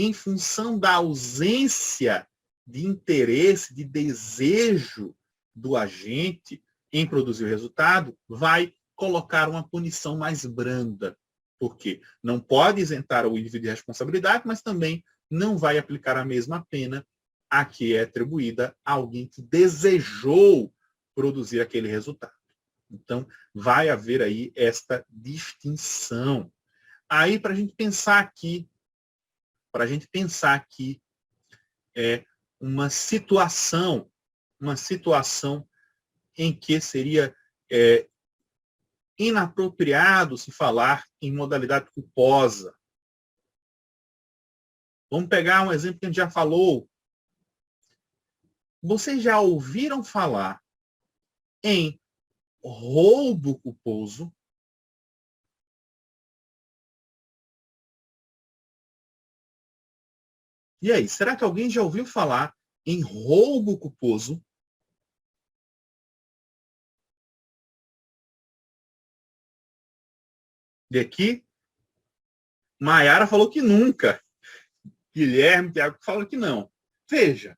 em função da ausência de interesse, de desejo do agente em produzir o resultado, vai colocar uma punição mais branda. Por quê? Não pode isentar o indivíduo de responsabilidade, mas também não vai aplicar a mesma pena a que é atribuída a alguém que desejou produzir aquele resultado. Então, vai haver aí esta distinção. Aí, para a gente pensar aqui, é uma situação em que seria inapropriado se falar em modalidade culposa. Vamos pegar um exemplo que a gente já falou. Vocês já ouviram falar em roubo culposo? E aí, será que alguém já ouviu falar em roubo culposo? E aqui, Maiara falou que nunca. Guilherme, Tiago falaram que não. Veja,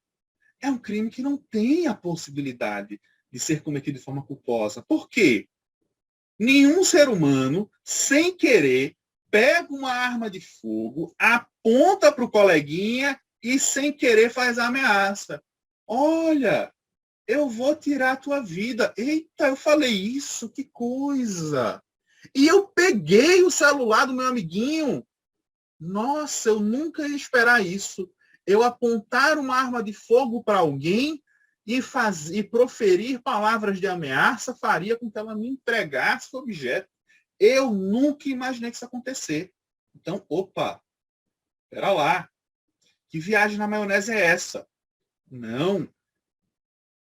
é um crime que não tem a possibilidade de ser cometido de forma culposa. Por quê? Nenhum ser humano, sem querer, pega uma arma de fogo, aponta para o coleguinha e, sem querer, faz a ameaça. Olha, eu vou tirar a tua vida. Eita, eu falei isso, que coisa. E eu peguei o celular do meu amiguinho. Nossa, eu nunca ia esperar isso. Eu apontar uma arma de fogo para alguém e proferir palavras de ameaça faria com que ela me entregasse o objeto. Eu nunca imaginei que isso acontecer. Então, opa, espera lá. Que viagem na maionese é essa? Não.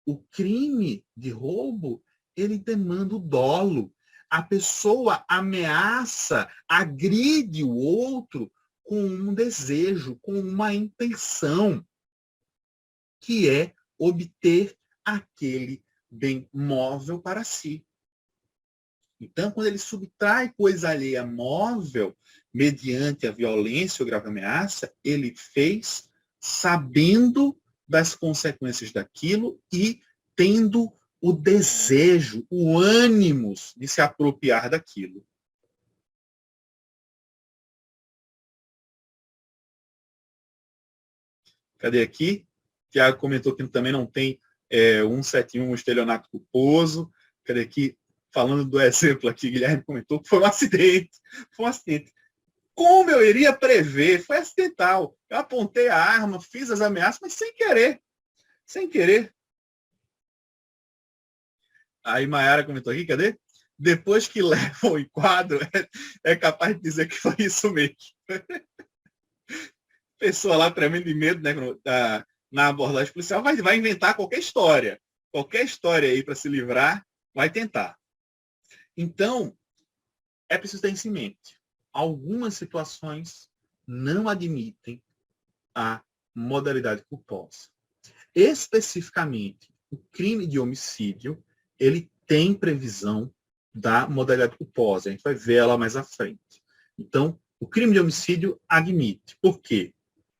O crime de roubo, ele demanda o dolo. A pessoa ameaça, agride o outro com um desejo, com uma intenção, que é obter aquele bem móvel para si. Então, quando ele subtrai coisa alheia móvel, mediante a violência ou grave ameaça, ele fez sabendo das consequências daquilo e tendo o desejo, o ânimo de se apropriar daquilo. Cadê aqui? Tiago comentou que também não tem 171, um estelionato culposo. Cadê aqui? Falando do exemplo aqui, Guilherme comentou que foi um acidente. Foi um acidente. Como eu iria prever? Foi acidental. Eu apontei a arma, fiz as ameaças, mas sem querer. Sem querer. Aí Maiara comentou aqui, cadê? Depois que leva o enquadro, é capaz de dizer que foi isso mesmo. Pessoa lá tremendo de medo, né, na abordagem policial, vai inventar qualquer história. Qualquer história aí para se livrar, vai tentar. Então, é preciso ter isso em mente. Algumas situações não admitem a modalidade culposa. Especificamente, o crime de homicídio, ele tem previsão da modalidade culposa. A gente vai ver ela mais à frente. Então, o crime de homicídio admite. Por quê?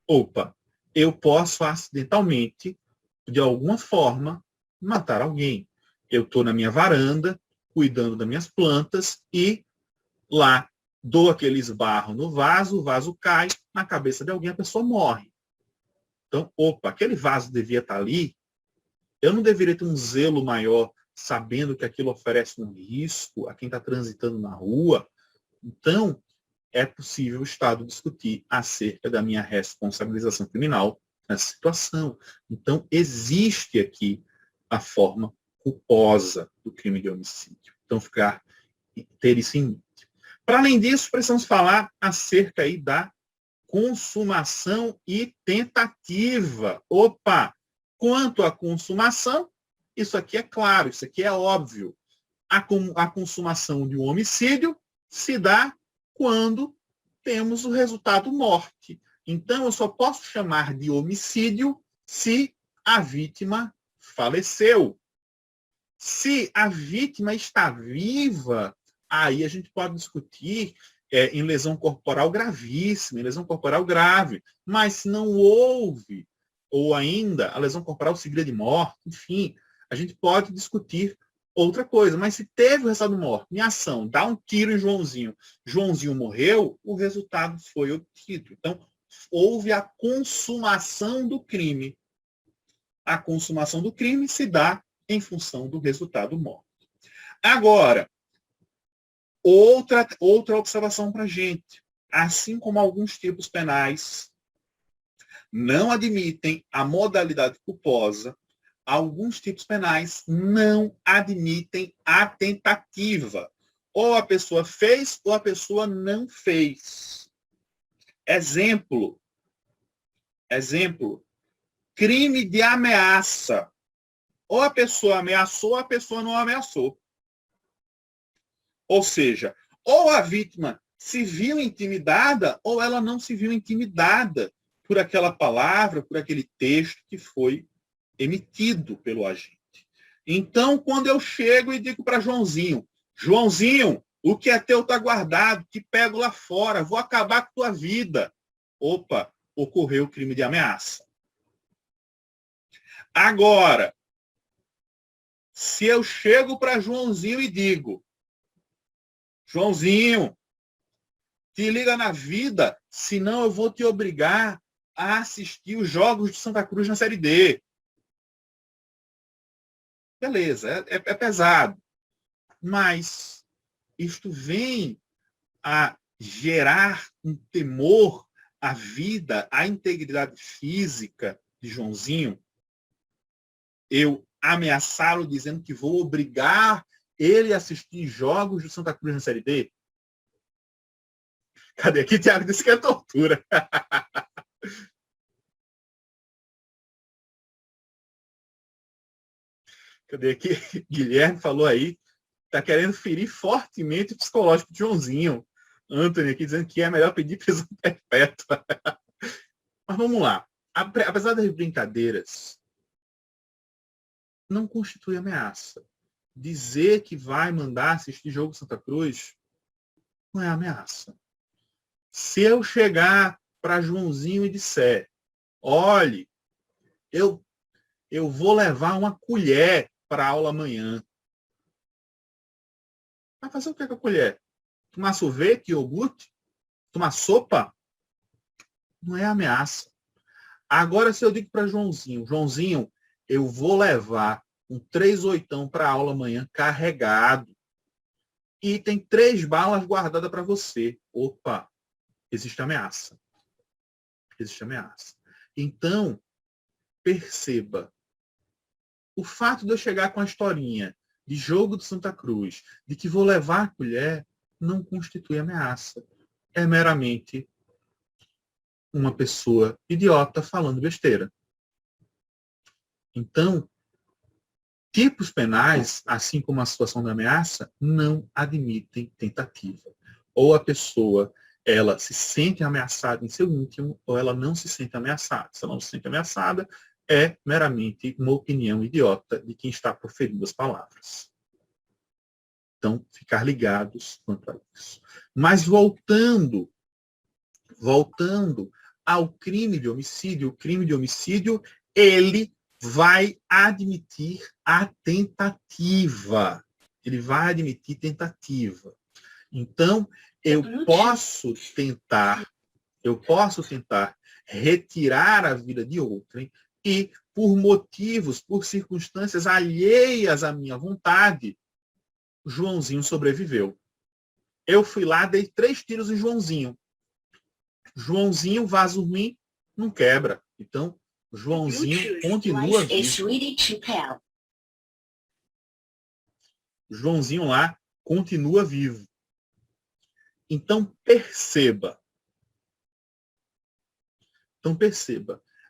Opa, eu posso acidentalmente, de alguma forma, matar alguém. Eu estou na minha varanda, cuidando das minhas plantas e lá dou aquele esbarro no vaso, o vaso cai na cabeça de alguém, a pessoa morre. Então, opa, aquele vaso devia estar ali, eu não deveria ter um zelo maior, sabendo que aquilo oferece um risco a quem está transitando na rua. Então, é possível o Estado discutir acerca da minha responsabilização criminal nessa situação. Então, existe aqui a forma culposa do crime de homicídio. Então, ter isso em mente. Para além disso, precisamos falar acerca aí da consumação e tentativa. Opa! Quanto à consumação, isso aqui é claro, isso aqui é óbvio. A consumação de um homicídio se dá quando temos o resultado morte. Então, eu só posso chamar de homicídio se a vítima faleceu. Se a vítima está viva, aí a gente pode discutir em lesão corporal gravíssima, em lesão corporal grave. Mas se não houve, ou ainda a lesão corporal seguida de morte, enfim, a gente pode discutir outra coisa. Mas se teve o resultado de morte, em ação, dá um tiro em Joãozinho, Joãozinho morreu, o resultado foi obtido. Então, houve a consumação do crime. A consumação do crime se dá em função do resultado morte. Agora, outra observação para a gente. Assim como alguns tipos penais não admitem a modalidade culposa, alguns tipos penais não admitem a tentativa. Ou a pessoa fez ou a pessoa não fez. Exemplo. Crime de ameaça. Ou a pessoa ameaçou ou a pessoa não ameaçou. Ou seja, ou a vítima se viu intimidada ou ela não se viu intimidada por aquela palavra, por aquele texto que foi emitido pelo agente. Então, quando eu chego e digo para Joãozinho, Joãozinho, o que é teu está guardado, te pego lá fora, vou acabar com tua vida. Opa, ocorreu o crime de ameaça. Agora, se eu chego para Joãozinho e digo, Joãozinho, te liga na vida, senão eu vou te obrigar a assistir os jogos de Santa Cruz na Série D. Beleza, é pesado. Mas isto vem a gerar um temor à vida, à integridade física de Joãozinho. Eu ameaçá-lo dizendo que vou obrigar ele a assistir jogos do Santa Cruz na Série D? Cadê aqui? Tiago disse que é tortura. Cadê aqui? Guilherme falou aí, está querendo ferir fortemente o psicológico de Joãozinho. Anthony aqui dizendo que é melhor pedir prisão perpétua. Mas vamos lá. Apesar das brincadeiras, não constitui ameaça. Dizer que vai mandar assistir jogo Santa Cruz não é ameaça. Se eu chegar para Joãozinho e disser, olhe, eu vou levar uma colher para a aula amanhã. Vai fazer o que com a colher? Tomar sorvete, iogurte? Tomar sopa? Não é ameaça. Agora, se eu digo para Joãozinho, Joãozinho, eu vou levar um 38 para a aula amanhã carregado. E tem 3 balas guardadas para você. Opa, existe ameaça. Existe ameaça. Então, perceba, o fato de eu chegar com a historinha de jogo do Santa Cruz, de que vou levar a colher, não constitui ameaça. É meramente uma pessoa idiota falando besteira. Então, tipos penais, assim como a situação da ameaça, não admitem tentativa. Ou a pessoa, ela se sente ameaçada em seu íntimo, ou ela não se sente ameaçada. Se ela não se sente ameaçada, é meramente uma opinião idiota de quem está proferindo as palavras. Então, ficar ligados quanto a isso. Mas voltando ao crime de homicídio, o crime de homicídio, ele vai admitir a tentativa. Ele vai admitir tentativa. Então, eu posso tentar retirar a vida de outrem e, por motivos, por circunstâncias alheias à minha vontade, Joãozinho sobreviveu. Eu fui lá, dei 3 tiros em Joãozinho. Joãozinho, vaso ruim, não quebra. Então, Joãozinho continua vivo. Joãozinho lá continua vivo. Então, perceba.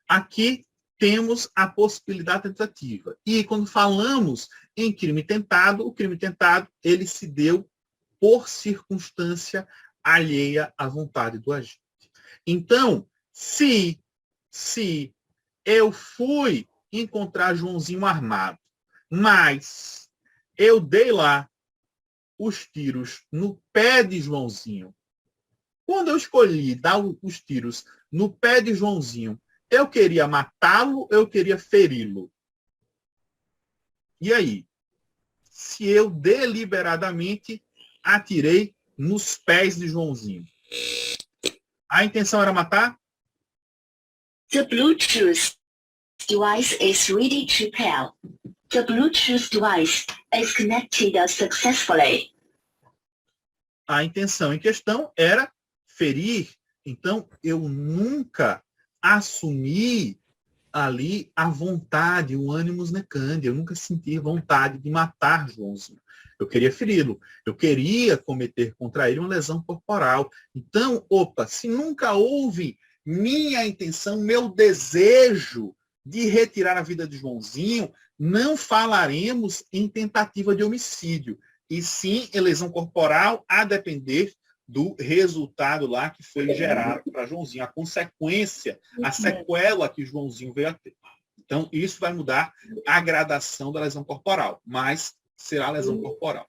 Aqui temos a possibilidade tentativa. E quando falamos em crime tentado, o crime tentado, ele se deu por circunstância alheia à vontade do agente. Então, se eu fui encontrar Joãozinho armado, mas eu dei lá os tiros no pé de Joãozinho Quando eu escolhi dar os tiros no pé de Joãozinho, eu queria matá-lo, eu queria feri-lo. E aí? Se eu deliberadamente atirei nos pés de Joãozinho, a intenção era matar? The Bluetooth device is ready to pair. The Bluetooth device is connected successfully. A intenção em questão era ferir. Então, eu nunca assumi ali a vontade, o ânimos necandi. Eu nunca senti vontade de matar Joãozinho. Eu queria feri-lo. Eu queria cometer contra ele uma lesão corporal. Então, se nunca houve minha intenção, meu desejo de retirar a vida de Joãozinho, não falaremos em tentativa de homicídio, e sim em lesão corporal, a depender do resultado lá que foi gerado para Joãozinho, a consequência, a sequela que Joãozinho veio a ter. Então, isso vai mudar a gradação da lesão corporal, mas será lesão corporal.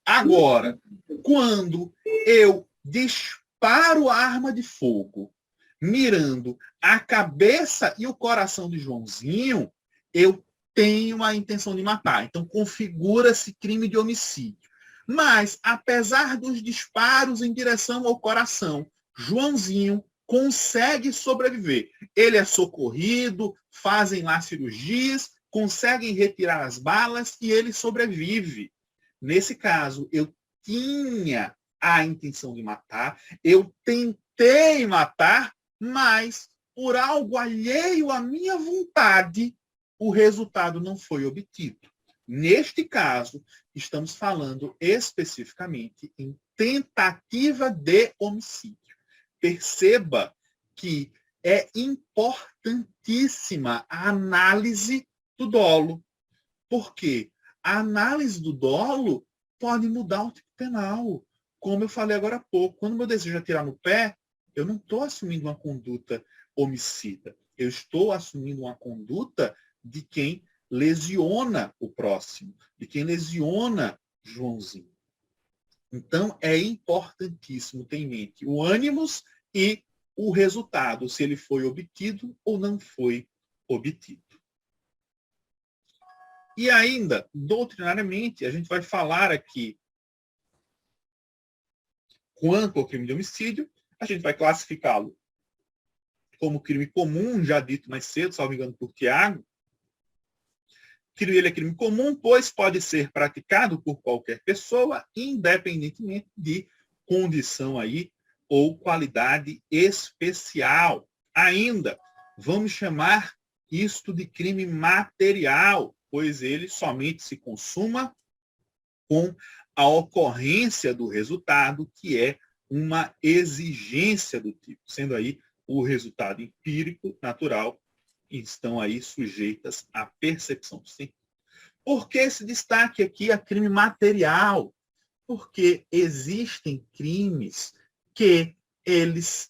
Agora, quando eu disparo a arma de fogo, mirando a cabeça e o coração de Joãozinho, eu tenho a intenção de matar. Então, configura-se crime de homicídio. Mas, apesar dos disparos em direção ao coração, Joãozinho consegue sobreviver. Ele é socorrido, fazem lá cirurgias, conseguem retirar as balas e ele sobrevive. Nesse caso, eu tinha a intenção de matar, eu tentei matar, mas por algo alheio à minha vontade, o resultado não foi obtido. Neste caso, estamos falando especificamente em tentativa de homicídio. Perceba que é importantíssima a análise do dolo. Por quê? A análise do dolo pode mudar o tipo penal. Como eu falei agora há pouco, quando meu desejo é atirar no pé, eu não estou assumindo uma conduta homicida. Eu estou assumindo uma conduta de quem lesiona o próximo, de quem lesiona Joãozinho. Então, é importantíssimo ter em mente o ânimos e o resultado, se ele foi obtido ou não foi obtido. E ainda, doutrinariamente, a gente vai falar aqui quanto ao crime de homicídio, a gente vai classificá-lo como crime comum, já dito mais cedo, salvo engano por Tiago. Ele é crime comum, pois pode ser praticado por qualquer pessoa, independentemente de condição aí ou qualidade especial. Ainda, vamos chamar isto de crime material, pois ele somente se consuma com a ocorrência do resultado, que é uma exigência do tipo, sendo aí o resultado empírico, natural, estão aí sujeitas à percepção do sentido. Por que esse destaque aqui a crime material? Porque existem crimes que eles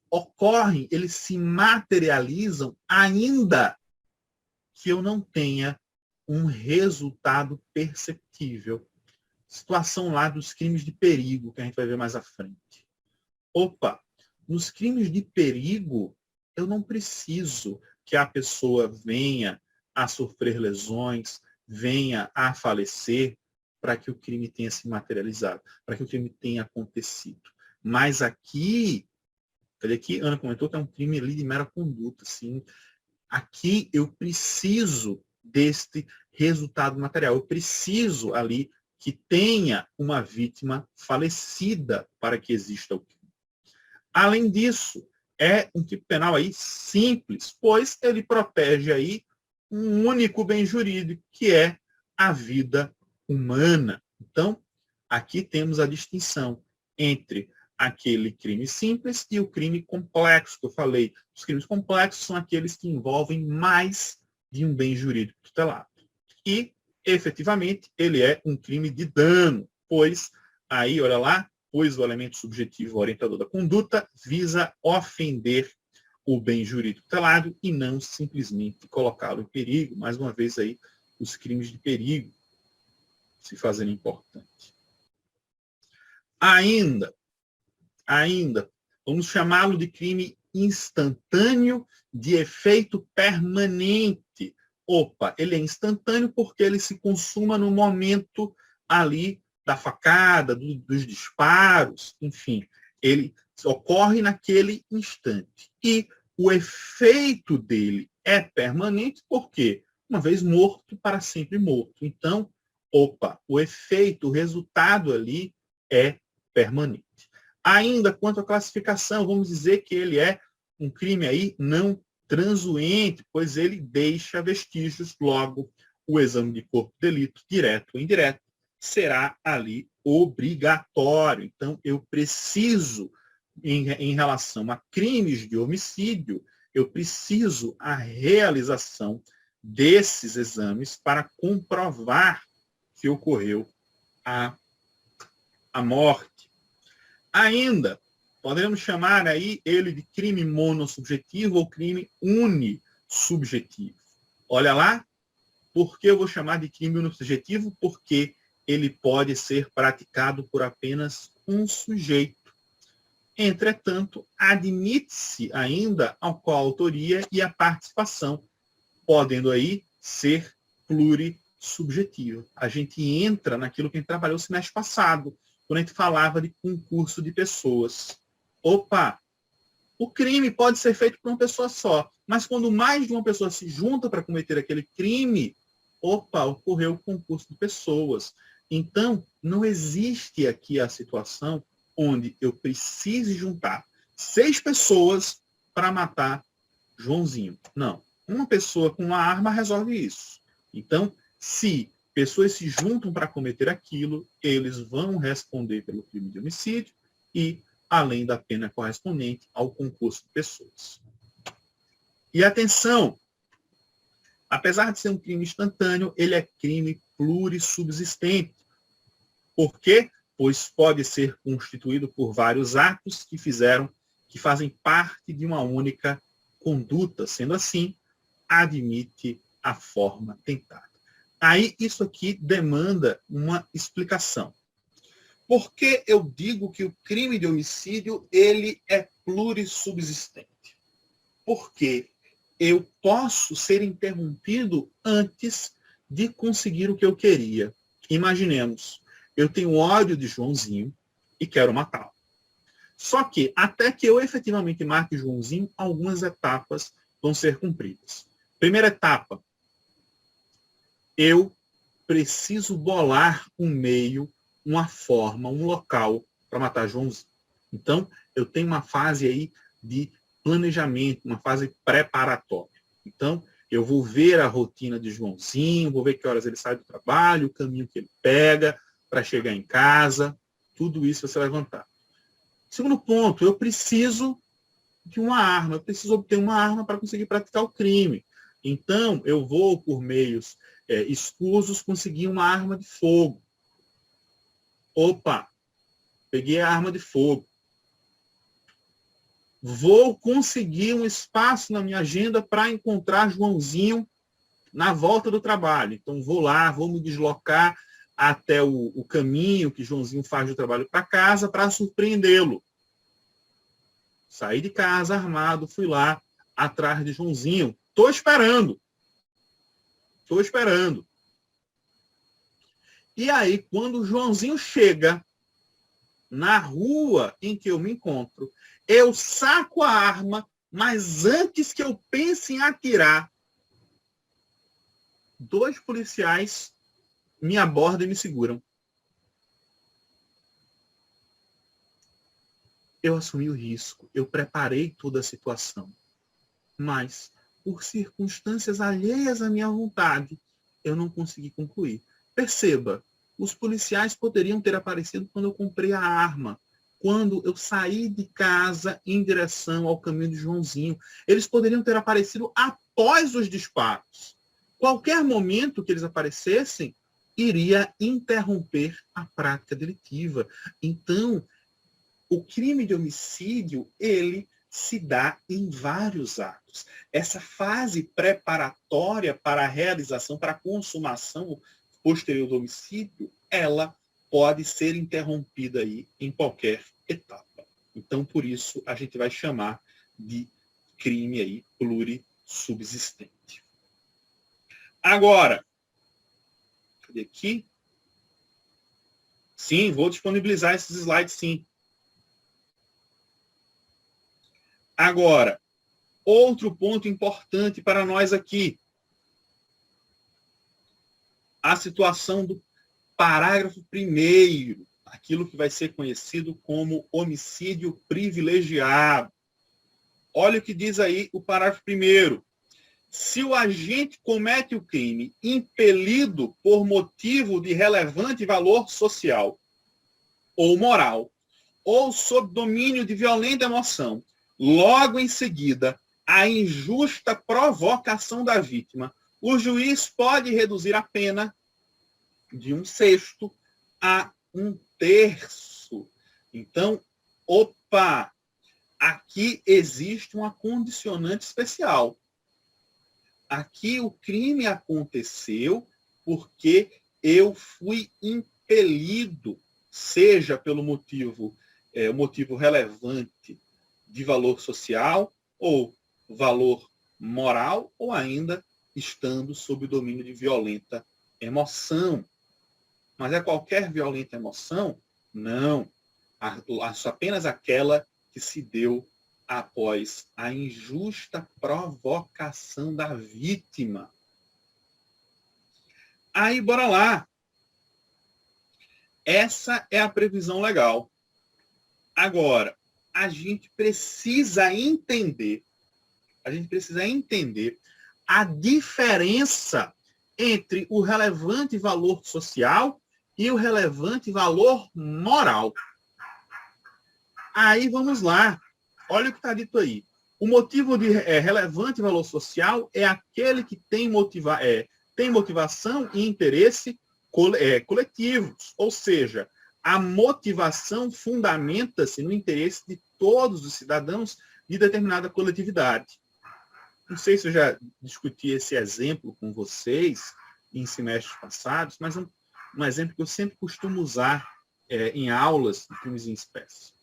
ocorrem, eles se materializam ainda que eu não tenha um resultado perceptível. Situação lá dos crimes de perigo, que a gente vai ver mais à frente. Nos crimes de perigo, eu não preciso que a pessoa venha a sofrer lesões, venha a falecer para que o crime tenha se materializado, para que o crime tenha acontecido. Mas aqui, Ana comentou que é um crime ali de mera conduta. Assim. Aqui eu preciso deste resultado material. Eu preciso ali que tenha uma vítima falecida para que exista o crime. Além disso, é um tipo penal aí simples, pois ele protege aí um único bem jurídico, que é a vida humana. Então, aqui temos a distinção entre aquele crime simples e o crime complexo, que eu falei. Os crimes complexos são aqueles que envolvem mais de um bem jurídico tutelado. E, efetivamente, ele é um crime de dano, pois, aí, olha lá, pois o elemento subjetivo orientador da conduta visa ofender o bem jurídico tutelado e não simplesmente colocá-lo em perigo. Mais uma vez aí, os crimes de perigo se fazendo importante. Ainda, Ainda, vamos chamá-lo de crime instantâneo de efeito permanente. Opa, ele é instantâneo porque ele se consuma no momento ali da facada, dos disparos, enfim, ele ocorre naquele instante. E o efeito dele é permanente porque, uma vez morto, para sempre morto. Então, opa, o efeito, o resultado ali é permanente. Ainda quanto à classificação, vamos dizer que ele é um crime aí não transuente, pois ele deixa vestígios, logo o exame de corpo de delito, direto ou indireto, será ali obrigatório. Então, eu preciso, em relação a crimes de homicídio, eu preciso a realização desses exames para comprovar que ocorreu a morte. Ainda, podemos chamar aí ele de crime monossubjetivo ou crime unissubjetivo. Olha lá, por que eu vou chamar de crime unisubjetivo? Porque ele pode ser praticado por apenas um sujeito. Entretanto, admite-se ainda a coautoria e a participação, podendo aí ser plurissubjetiva. A gente entra naquilo que a gente trabalhou o semestre passado, quando a gente falava de concurso de pessoas. Opa, o crime pode ser feito por uma pessoa só, mas quando mais de uma pessoa se junta para cometer aquele crime, opa, ocorreu o concurso de pessoas. Então, não existe aqui a situação onde eu precise juntar 6 pessoas para matar Joãozinho. Não. Uma pessoa com uma arma resolve isso. Então, se pessoas se juntam para cometer aquilo, eles vão responder pelo crime de homicídio e, além da pena correspondente ao concurso de pessoas. E atenção, apesar de ser um crime instantâneo, ele é crime plurissubsistente. Por quê? Pois pode ser constituído por vários atos que fazem parte de uma única conduta. Sendo assim, admite a forma tentada. Aí, isso aqui demanda uma explicação. Por que eu digo que o crime de homicídio ele é plurissubsistente? Porque eu posso ser interrompido antes de conseguir o que eu queria. Imaginemos, eu tenho ódio de Joãozinho e quero matá-lo. Só que, até que eu efetivamente mate Joãozinho, algumas etapas vão ser cumpridas. Primeira etapa, eu preciso bolar um meio, uma forma, um local para matar Joãozinho. Então, eu tenho uma fase aí de planejamento, uma fase preparatória. Então, eu vou ver a rotina de Joãozinho, vou ver que horas ele sai do trabalho, o caminho que ele pega para chegar em casa, tudo isso você vai levantar. Segundo ponto, eu preciso de uma arma, eu preciso obter uma arma para conseguir praticar o crime. Então, eu vou, por meios escusos, conseguir uma arma de fogo. Opa, peguei a arma de fogo. Vou conseguir um espaço na minha agenda para encontrar Joãozinho na volta do trabalho. Então, vou lá, vou me deslocar até o caminho que Joãozinho faz do trabalho para casa para surpreendê-lo. Saí de casa armado, fui lá atrás de Joãozinho. Estou esperando. Estou esperando. E aí, quando o Joãozinho chega na rua em que eu me encontro, eu saco a arma, mas antes que eu pense em atirar, 2 policiais me abordam e me seguram. Eu assumi o risco, eu preparei toda a situação. Mas, por circunstâncias alheias à minha vontade, eu não consegui concluir. Perceba, os policiais poderiam ter aparecido quando eu comprei a arma, quando eu saí de casa em direção ao caminho de Joãozinho. Eles poderiam ter aparecido após os disparos. Qualquer momento que eles aparecessem, iria interromper a prática delitiva. Então, o crime de homicídio, ele se dá em vários atos. Essa fase preparatória para a realização, para a consumação posterior do homicídio, ela pode ser interrompida aí em qualquer etapa. Então, por isso, a gente vai chamar de crime aí plurissubsistente. Agora, cadê aqui? Sim, vou disponibilizar esses slides, sim. Agora, outro ponto importante para nós aqui. A situação do parágrafo 1º, aquilo que vai ser conhecido como homicídio privilegiado. Olha o que diz aí o parágrafo 1º. Se o agente comete o crime impelido por motivo de relevante valor social ou moral, ou sob domínio de violenta emoção, logo em seguida, a injusta provocação da vítima, o juiz pode reduzir a pena de 1/6 a 1/3. Então, aqui existe uma condicionante especial. Aqui o crime aconteceu porque eu fui impelido, seja pelo motivo relevante de valor social ou valor moral, ou ainda estando sob o domínio de violenta emoção. Mas é qualquer violenta emoção? Não. Apenas aquela que se deu após a injusta provocação da vítima. Aí, bora lá. Essa é a previsão legal. Agora, a gente precisa entender a diferença entre o relevante valor social e o relevante valor moral. Aí vamos lá. Olha o que está dito aí. O motivo de relevante valor social é aquele que tem motivação e interesse coletivos. Ou seja, a motivação fundamenta-se no interesse de todos os cidadãos de determinada coletividade. Não sei se eu já discuti esse exemplo com vocês em semestres passados, mas um exemplo que eu sempre costumo usar em aulas de crimes em espécie.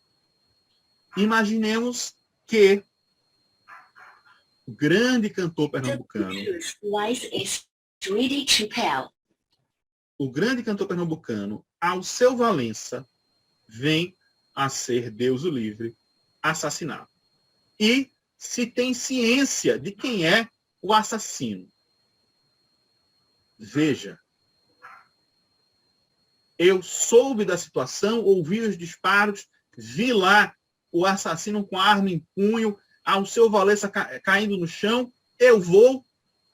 Imaginemos que o grande cantor pernambucano, Alceu Valença, vem a ser, Deus o livre, assassinado. E se tem ciência de quem é o assassino. Veja, eu soube da situação, ouvi os disparos, vi lá o assassino com a arma em punho, Alceu Valença caindo no chão, eu vou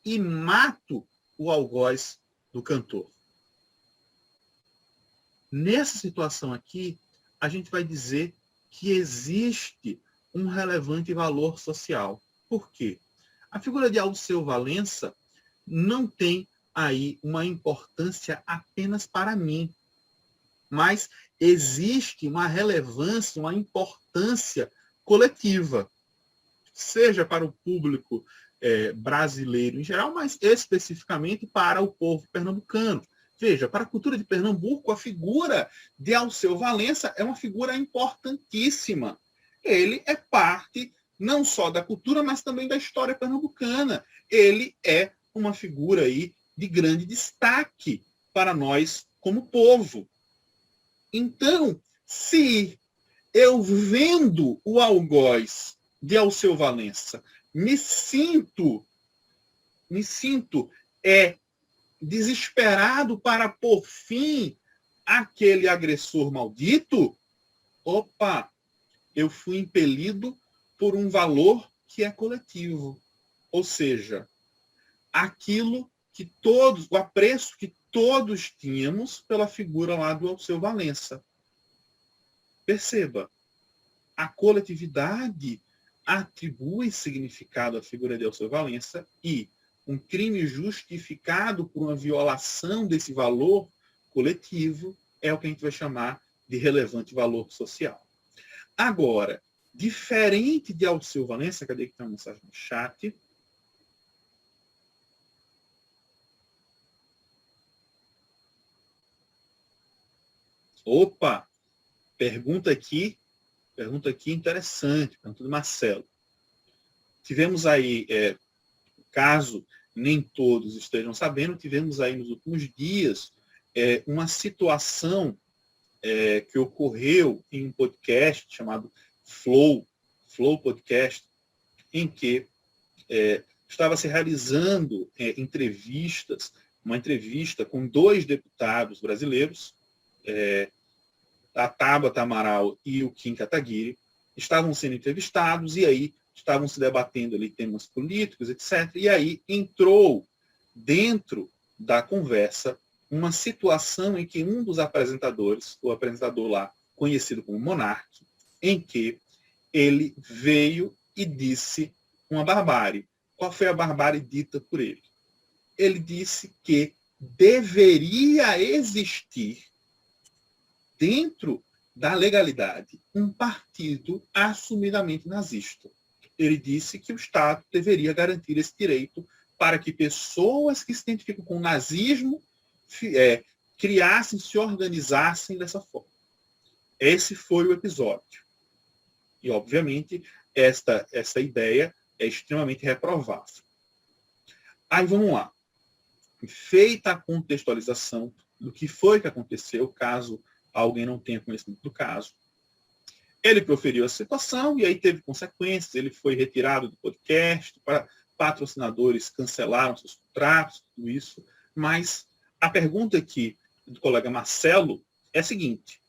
e mato o algoz do cantor. Nessa situação aqui, a gente vai dizer que existe um relevante valor social. Por quê? A figura de Alceu Valença não tem aí uma importância apenas para mim, mas existe uma relevância, uma importância coletiva, seja para o público brasileiro em geral, mas especificamente para o povo pernambucano. Veja, para a cultura de Pernambuco, a figura de Alceu Valença é uma figura importantíssima. Ele é parte não só da cultura, mas também da história pernambucana. Ele é uma figura aí de grande destaque para nós como povo. Então, se eu vendo o algoz de Alceu Valença, me sinto desesperado para pôr fim àquele agressor maldito, eu fui impelido por um valor que é coletivo. Ou seja, o apreço que todos tínhamos pela figura lá do Alceu Valença. Perceba, a coletividade atribui significado à figura de Alceu Valença e um crime justificado por uma violação desse valor coletivo é o que a gente vai chamar de relevante valor social. Agora, diferente de Alceu Valença, cadê que está a mensagem no chat? Pergunta aqui Pergunta aqui interessante, pergunta do Marcelo. Tivemos aí, caso nem todos estejam sabendo, tivemos aí nos últimos dias uma situação que ocorreu em um podcast chamado Flow Podcast, em que estava se realizando uma entrevista com 2 deputados brasileiros, a Tabata Amaral e o Kim Kataguiri, estavam sendo entrevistados e aí estavam se debatendo ali temas políticos, etc. E aí entrou dentro da conversa uma situação em que um dos apresentadores, o apresentador lá, conhecido como Monark, em que ele veio e disse uma barbárie. Qual foi a barbárie dita por ele? Ele disse que deveria existir, dentro da legalidade, um partido assumidamente nazista. Ele disse que o Estado deveria garantir esse direito para que pessoas que se identificam com o nazismo criassem, se organizassem dessa forma. Esse foi o episódio. E, obviamente, essa ideia é extremamente reprovável. Aí vamos lá. Feita a contextualização do que foi que aconteceu, caso alguém não tenha conhecimento do caso, ele proferiu a situação e aí teve consequências, ele foi retirado do podcast, patrocinadores cancelaram seus contratos, tudo isso. Mas a pergunta aqui do colega Marcelo é a seguinte: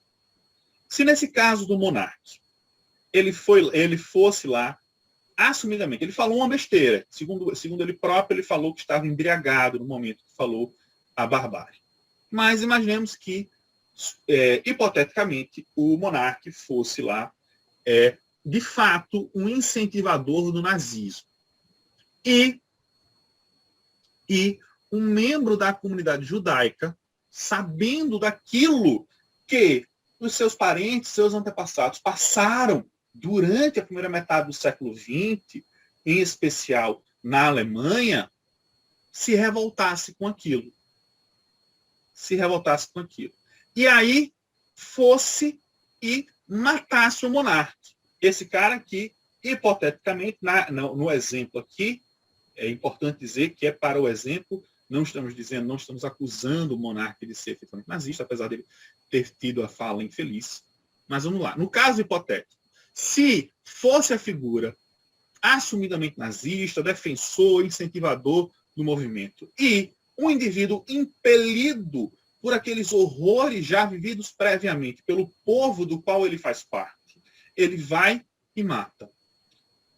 se nesse caso do Monark, ele fosse lá assumidamente, ele falou uma besteira, segundo ele próprio, ele falou que estava embriagado no momento que falou a barbárie. Mas imaginemos que, hipoteticamente, o Monark fosse lá, de fato, um incentivador do nazismo. E um membro da comunidade judaica, sabendo daquilo que os seus parentes, seus antepassados passaram durante a primeira metade do século XX, em especial na Alemanha, se revoltasse com aquilo. E aí fosse e matasse o monarca. Esse cara aqui, hipoteticamente, no exemplo aqui, é importante dizer que é para o exemplo, não estamos acusando o monarca de ser efetivamente nazista, apesar dele ter tido a fala infeliz. Mas vamos lá. No caso hipotético, se fosse a figura assumidamente nazista, defensor, incentivador do movimento, e um indivíduo impelido por aqueles horrores já vividos previamente pelo povo do qual ele faz parte, ele vai e mata.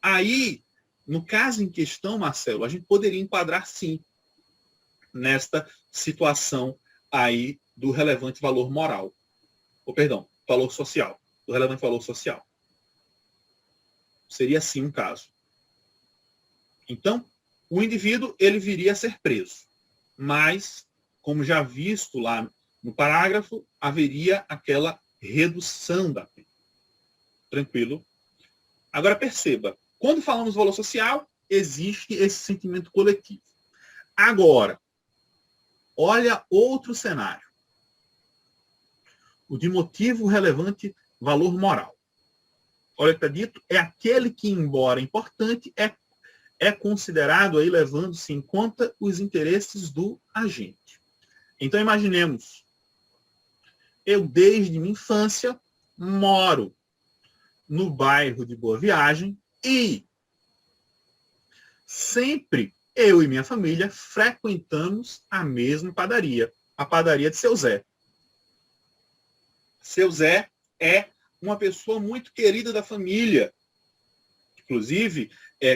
Aí, no caso em questão, Marcelo, a gente poderia enquadrar sim nesta situação aí do relevante valor moral. Valor social. Do relevante valor social. Seria sim um caso. Então, o indivíduo ele viria a ser preso. Mas, como já visto lá no parágrafo, haveria aquela redução da pena. Tranquilo? Agora perceba, quando falamos de valor social, existe esse sentimento coletivo. Agora, olha outro cenário. O de motivo relevante valor moral. Olha o que está dito, é aquele que, embora importante, é considerado aí levando-se em conta os interesses do agente. Então, imaginemos, eu desde minha infância moro no bairro de Boa Viagem e sempre eu e minha família frequentamos a mesma padaria, a padaria de Seu Zé. Seu Zé é uma pessoa muito querida da família, inclusive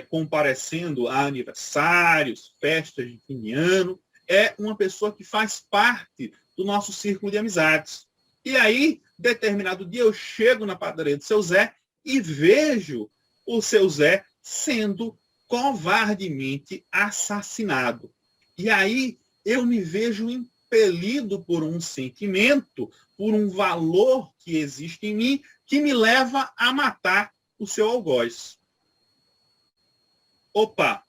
comparecendo a aniversários, festas de fim de ano, é uma pessoa que faz parte do nosso círculo de amizades. E aí, determinado dia, eu chego na padaria do Seu Zé e vejo o Seu Zé sendo covardemente assassinado. E aí, eu me vejo impelido por um sentimento, por um valor que existe em mim, que me leva a matar o seu algoz. Opa!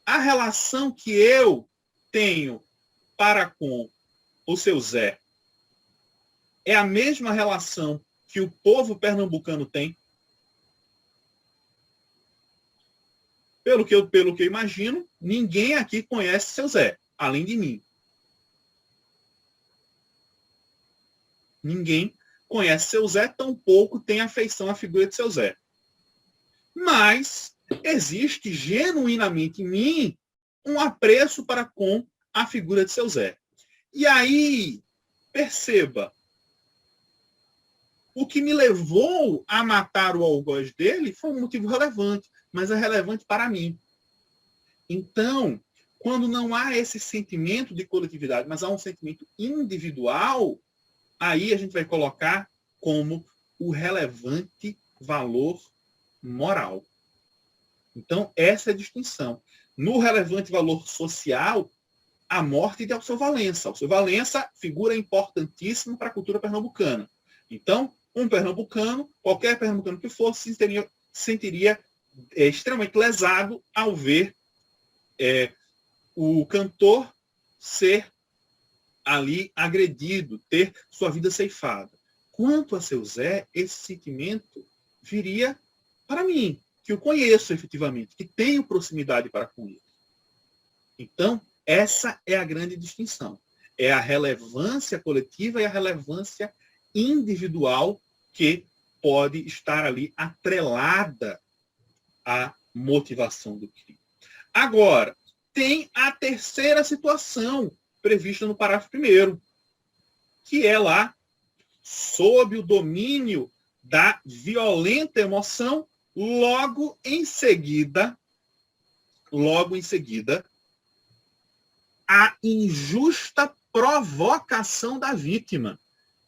A relação que eu tenho para com o Seu Zé é a mesma relação que o povo pernambucano tem? Pelo que eu imagino, ninguém aqui conhece seu Zé, além de mim. Ninguém conhece seu Zé, tampouco tem afeição à figura de seu Zé. Mas existe genuinamente em mim um apreço para com a figura de seu Zé. E aí, perceba, o que me levou a matar o algoz dele foi um motivo relevante, mas é relevante para mim. Então, quando não há esse sentimento de coletividade, mas há um sentimento individual, aí a gente vai colocar como o relevante valor moral. Então, essa é a distinção. No relevante valor social, a morte de Alceu Valença. Alceu Valença, figura importantíssima para a cultura pernambucana. Então, um pernambucano, qualquer pernambucano que fosse, se sentiria extremamente lesado ao ver o cantor ser ali agredido, ter sua vida ceifada. Quanto a seu Zé, esse sentimento viria para mim, que o conheço efetivamente, que tenho proximidade para com ele. Então, essa é a grande distinção. É a relevância coletiva e a relevância individual que pode estar ali atrelada à motivação do crime. Agora, tem a terceira situação prevista no parágrafo 1º, que é lá, sob o domínio da violenta emoção, logo em seguida, a injusta provocação da vítima.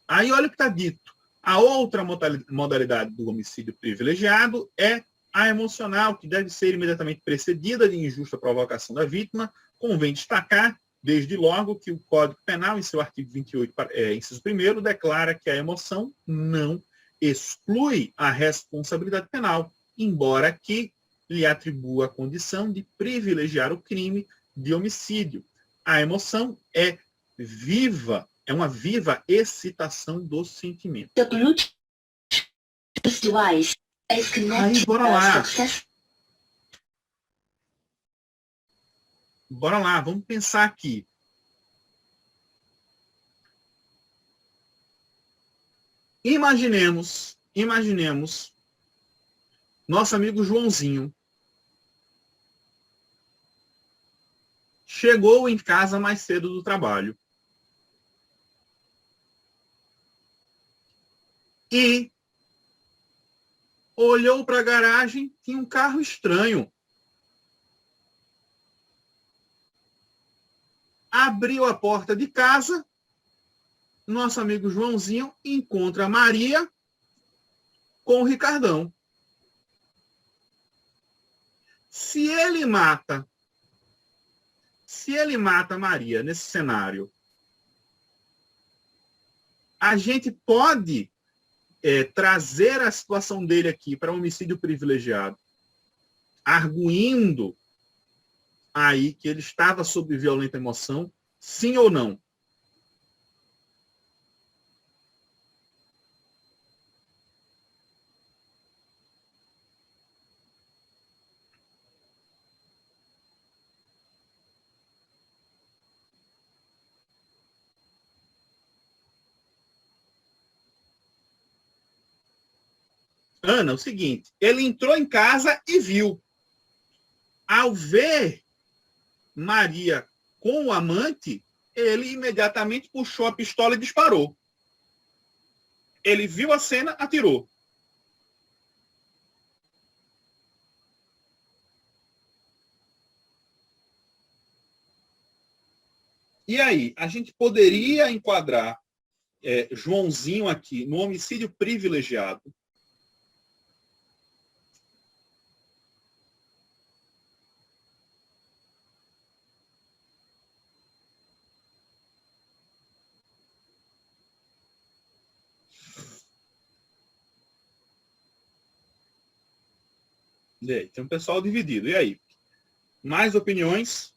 Aí olha o que está dito. A outra modalidade do homicídio privilegiado é a emocional, que deve ser imediatamente precedida de injusta provocação da vítima. Convém destacar, desde logo, que o Código Penal, em seu artigo 28, inciso 1º, declara que a emoção não exclui a responsabilidade penal, embora que lhe atribua a condição de privilegiar o crime de homicídio. A emoção é viva, é uma viva excitação do sentimento. The Bluetooth device is connected. Aí, bora lá. Bora lá, vamos pensar aqui. Imaginemos nosso amigo Joãozinho chegou em casa mais cedo do trabalho e olhou para a garagem, tinha um carro estranho. Abriu a porta de casa, nosso amigo Joãozinho encontra a Maria com o Ricardão. Se ele mata a Maria nesse cenário, a gente pode trazer a situação dele aqui para homicídio privilegiado, arguindo aí que ele estava sob violenta emoção, sim ou não? Ana, o seguinte, ele entrou em casa e viu. Ao ver Maria com o amante, ele imediatamente puxou a pistola e disparou. Ele viu a cena, atirou. E aí, a gente poderia enquadrar Joãozinho aqui no homicídio privilegiado? E aí, tem um pessoal dividido. E aí? Mais opiniões?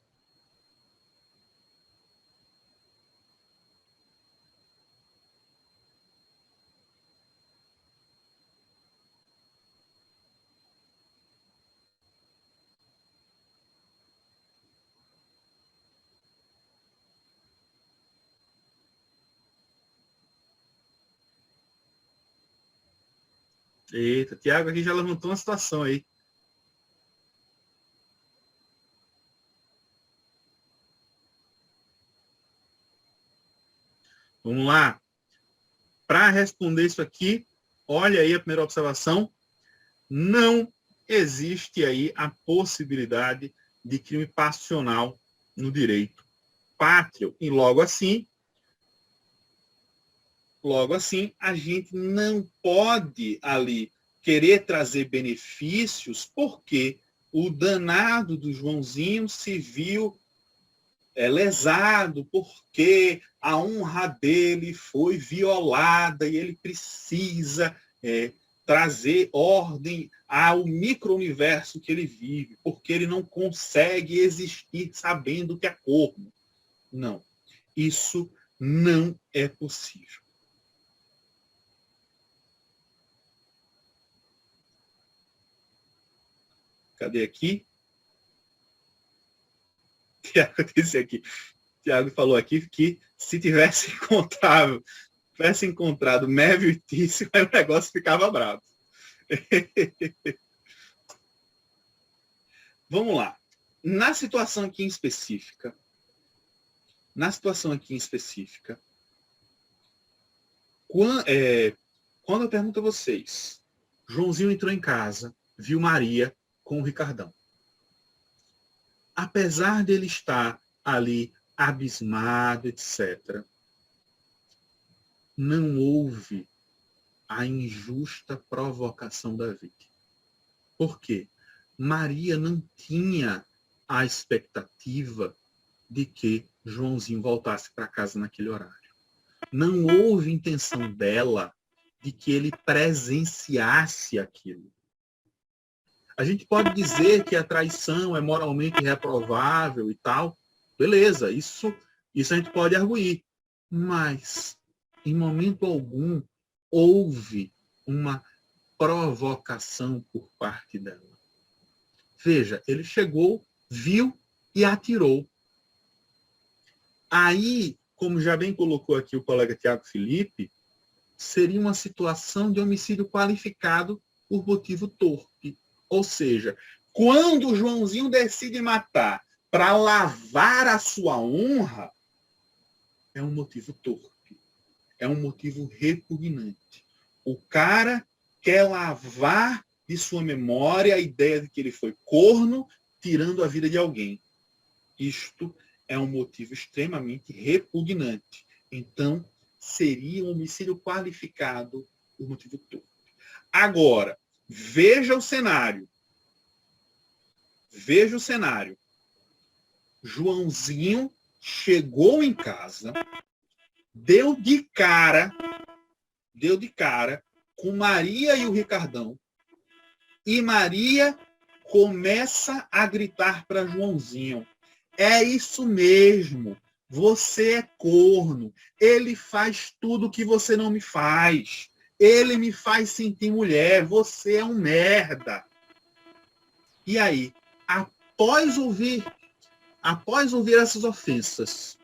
Eita, Tiago aqui já levantou uma situação aí. Vamos lá. Para responder isso aqui, olha aí a primeira observação. Não existe aí a possibilidade de crime passional no direito pátrio. E logo assim, a gente não pode ali querer trazer benefícios porque o danado do Joãozinho se viu lesado, porque a honra dele foi violada e ele precisa trazer ordem ao micro-universo que ele vive, porque ele não consegue existir sabendo que é corno. Não, isso não é possível. Cadê aqui? Tiago disse aqui. Tiago falou aqui que se tivesse encontrado Mévio e Tício, aí o negócio ficava bravo. Vamos lá. Na situação aqui em específica, quando eu pergunto a vocês, Joãozinho entrou em casa, viu Maria com o Ricardão. Apesar dele estar ali abismado, etc., não houve a injusta provocação da vítima. Por quê? Maria não tinha a expectativa de que Joãozinho voltasse para casa naquele horário. Não houve intenção dela de que ele presenciasse aquilo. A gente pode dizer que a traição é moralmente reprovável e tal. Beleza, isso a gente pode arguir. Mas, em momento algum, houve uma provocação por parte dela. Veja, ele chegou, viu e atirou. Aí, como já bem colocou aqui o colega Tiago Felipe, seria uma situação de homicídio qualificado por motivo torpe. Ou seja, quando o Joãozinho decide matar para lavar a sua honra, é um motivo torpe. É um motivo repugnante. O cara quer lavar de sua memória a ideia de que ele foi corno, tirando a vida de alguém. Isto é um motivo extremamente repugnante. Então, seria um homicídio qualificado por motivo torpe. Agora, veja o cenário. Joãozinho chegou em casa, deu de cara com Maria e o Ricardão, e Maria começa a gritar para Joãozinho: é isso mesmo, você é corno, ele faz tudo que você não me faz, ele me faz sentir mulher, você é um merda. E aí, após ouvir essas ofensas,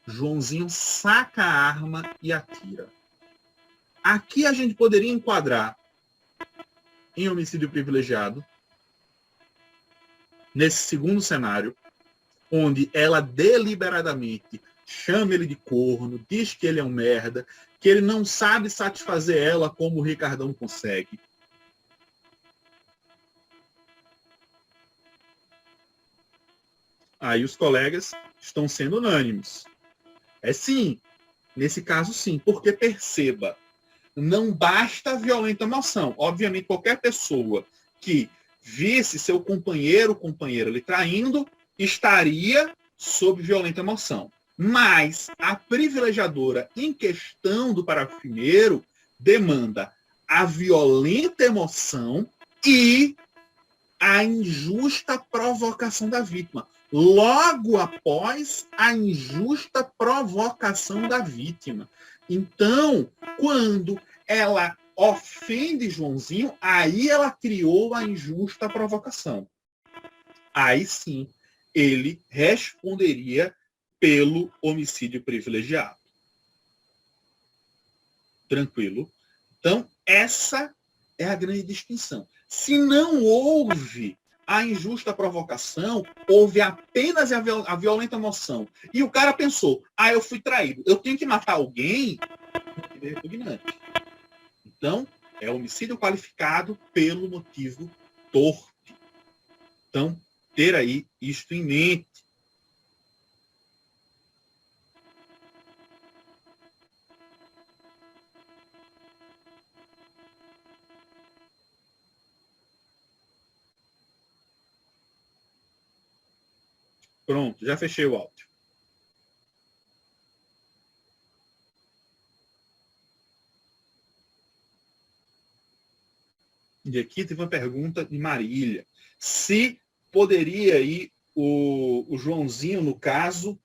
Joãozinho saca a arma e atira. Aqui a gente poderia enquadrar em homicídio privilegiado, nesse segundo cenário, onde ela deliberadamente chama ele de corno, diz que ele é um merda, que ele não sabe satisfazer ela como o Ricardão consegue. Aí os colegas estão sendo unânimes. É sim, nesse caso sim, porque perceba, não basta a violenta emoção. Obviamente, qualquer pessoa que visse seu companheiro ou companheira lhe traindo, estaria sob violenta emoção. Mas a privilegiadora em questão do parágrafo 1º demanda a violenta emoção e a injusta provocação da vítima. Logo após a injusta provocação da vítima. Então, quando ela ofende Joãozinho, aí ela criou a injusta provocação. Aí sim, ele responderia pelo homicídio privilegiado. Tranquilo? Então, essa é a grande distinção. Se não houve a injusta provocação, houve apenas a violenta emoção. E o cara pensou, eu fui traído, eu tenho que matar alguém, é repugnante. Então, é homicídio qualificado pelo motivo torpe. Então, ter aí isto em mente. Pronto, já fechei o áudio. E aqui teve uma pergunta de Marília. Se poderia aí o Joãozinho, no caso,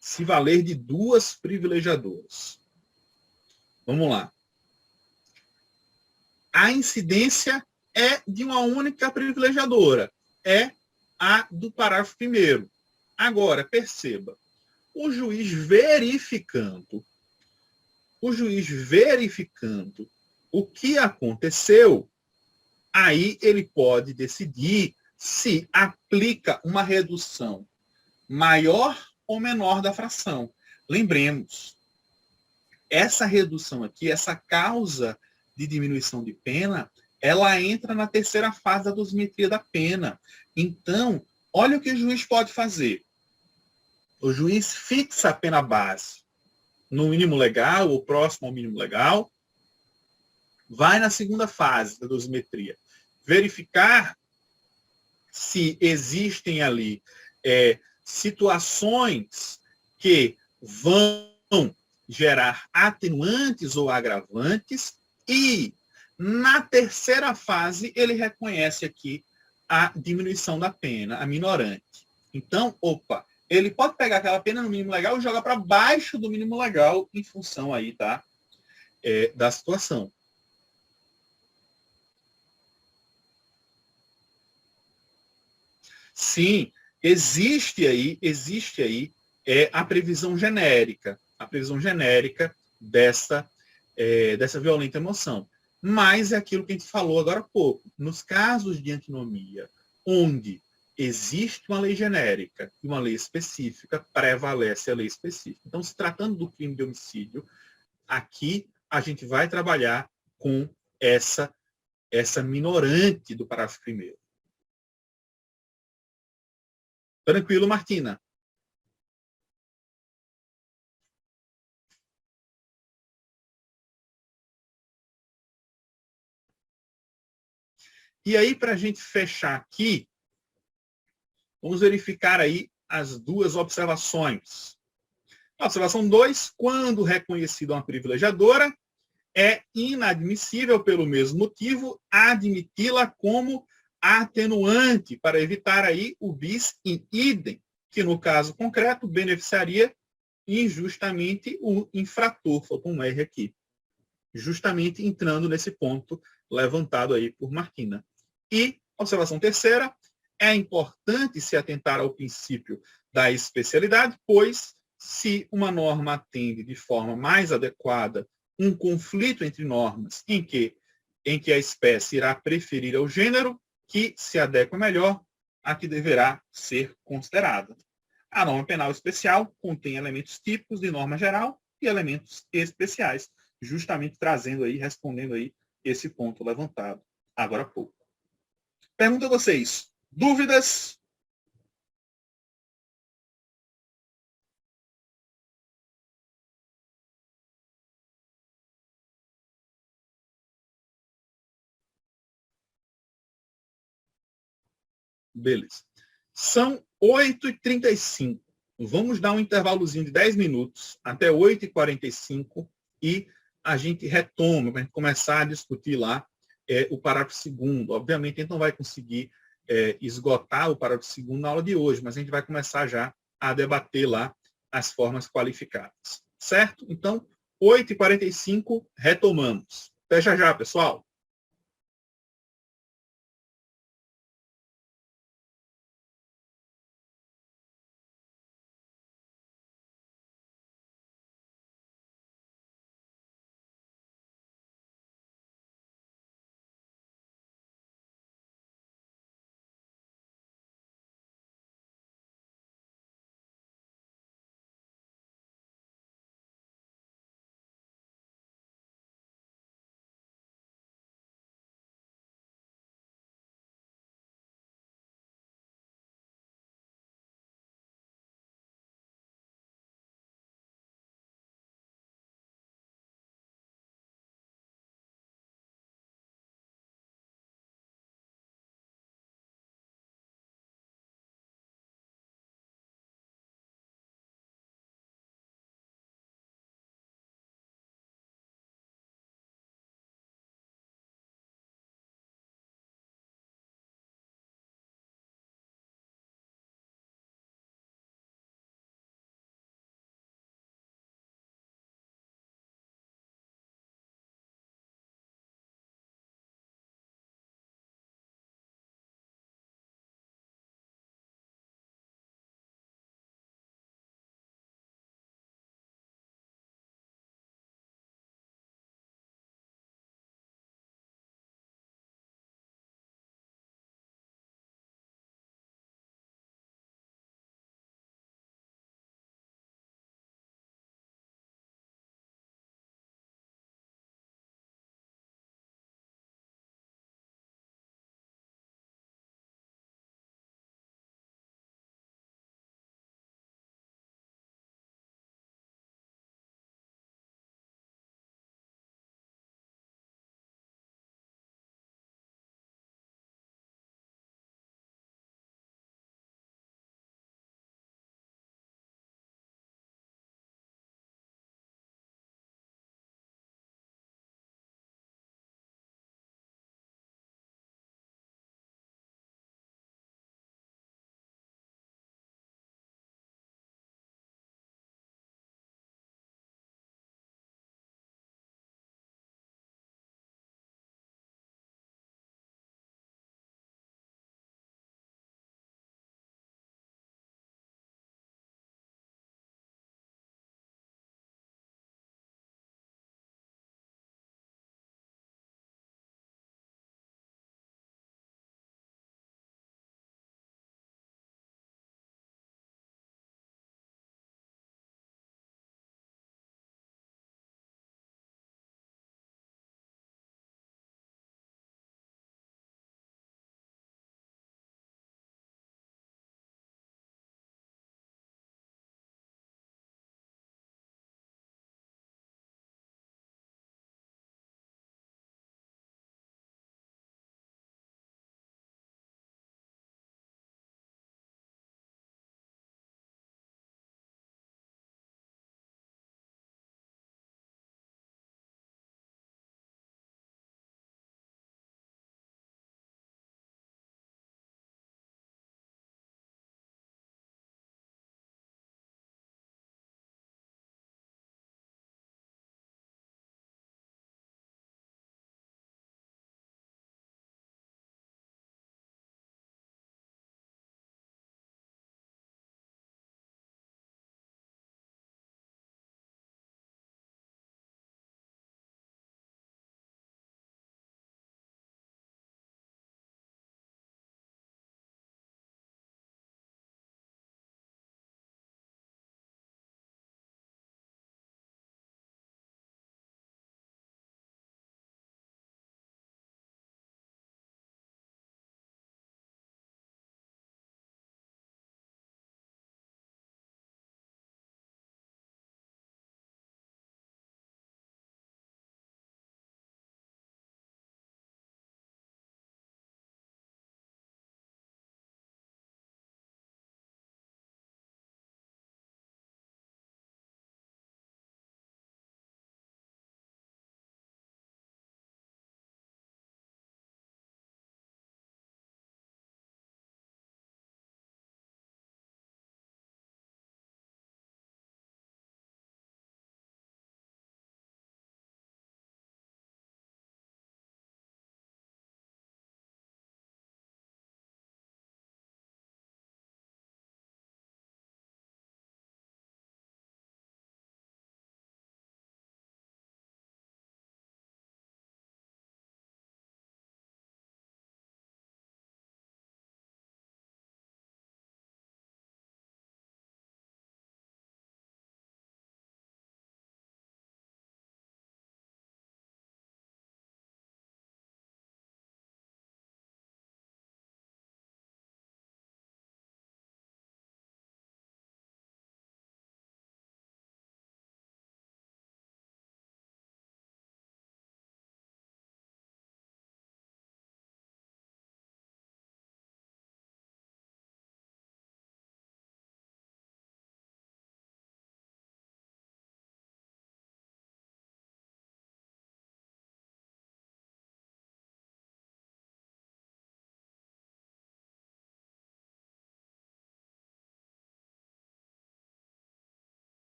se valer de duas privilegiadoras. Vamos lá. A incidência é de uma única privilegiadora. É a do parágrafo 1º. Agora, perceba, o juiz verificando o que aconteceu, aí ele pode decidir se aplica uma redução maior ou menor da fração. Lembremos, essa redução aqui, essa causa de diminuição de pena, ela entra na terceira fase da dosimetria da pena. Então, olha o que o juiz pode fazer. O juiz fixa a pena base no mínimo legal, ou próximo ao mínimo legal, vai na segunda fase da dosimetria, verificar se existem ali situações que vão gerar atenuantes ou agravantes, e na terceira fase ele reconhece aqui a diminuição da pena, a minorante. Então, ele pode pegar aquela pena no mínimo legal e jogar para baixo do mínimo legal em função aí, tá? Da situação. Sim, existe aí a previsão genérica dessa violenta emoção. Mas é aquilo que a gente falou agora há pouco. Nos casos de antinomia, onde existe uma lei genérica e uma lei específica, prevalece a lei específica. Então, se tratando do crime de homicídio, aqui a gente vai trabalhar com essa minorante do parágrafo 1º. Tranquilo, Martina? E aí, para a gente fechar aqui, vamos verificar aí as duas observações. A observação 2, quando reconhecida uma privilegiadora, é inadmissível, pelo mesmo motivo, admiti-la como atenuante, para evitar aí o bis in idem, que no caso concreto beneficiaria injustamente o infrator. Faltou um R aqui. Justamente entrando nesse ponto levantado aí por Martina. E, observação terceira, é importante se atentar ao princípio da especialidade, pois se uma norma atende de forma mais adequada um conflito entre normas em que a espécie irá preferir ao gênero, que se adequa melhor a que deverá ser considerada. A norma penal especial contém elementos típicos de norma geral e elementos especiais, justamente trazendo aí, respondendo aí esse ponto levantado agora há pouco. Pergunto a vocês, dúvidas? Beleza. São 8h35. Vamos dar um intervalozinho de 10 minutos até 8h45 e a gente retoma para a gente começar a discutir lá o parágrafo 2º. Obviamente, a gente não vai conseguir esgotar o parágrafo 2º na aula de hoje, mas a gente vai começar já a debater lá as formas qualificadas. Certo? Então, 8h45, retomamos. Até já já, pessoal.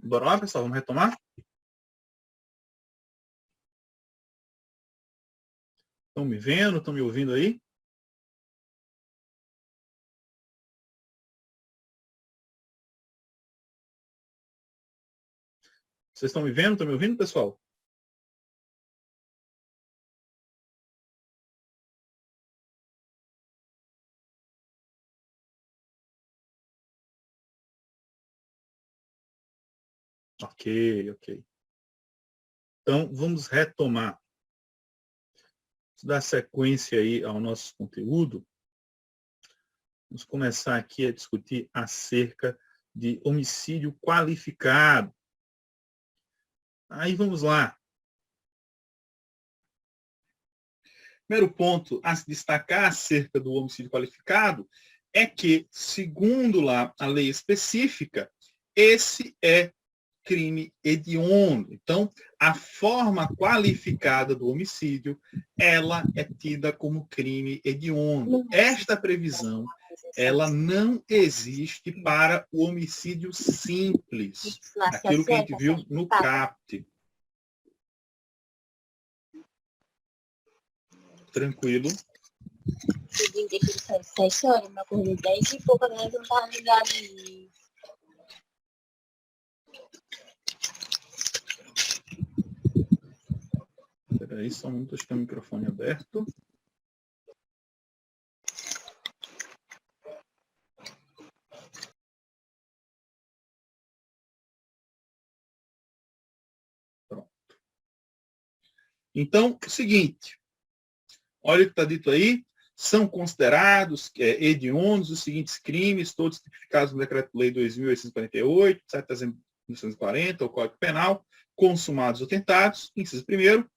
Bora lá, pessoal, vamos retomar? Estão me vendo? Estão me ouvindo aí? Vocês estão me vendo? Estão me ouvindo, pessoal? Ok, ok. Então, vamos retomar. Vamos dar sequência aí ao nosso conteúdo. Vamos começar aqui a discutir acerca de homicídio qualificado. Aí vamos lá. Primeiro ponto a se destacar acerca do homicídio qualificado é que, segundo lá a lei específica, esse é crime hediondo. Então, a forma qualificada do homicídio, ela é tida como crime hediondo. Esta previsão, ela não existe para o homicídio simples, aquilo que a gente viu no CAPT. Tranquilo. Seguinte, que ele saiu 7 horas, mas acordei 10 e pouco, né? Eu não tava ligado aí. Espera aí, só um minuto, acho que tem o microfone aberto. Pronto. Então, o seguinte, olha o que está dito aí, são considerados hediondos os seguintes crimes, todos tipificados no Decreto-Lei 2.848, 7 de dezembro de 1940, o Código Penal, consumados ou tentados, inciso 1º,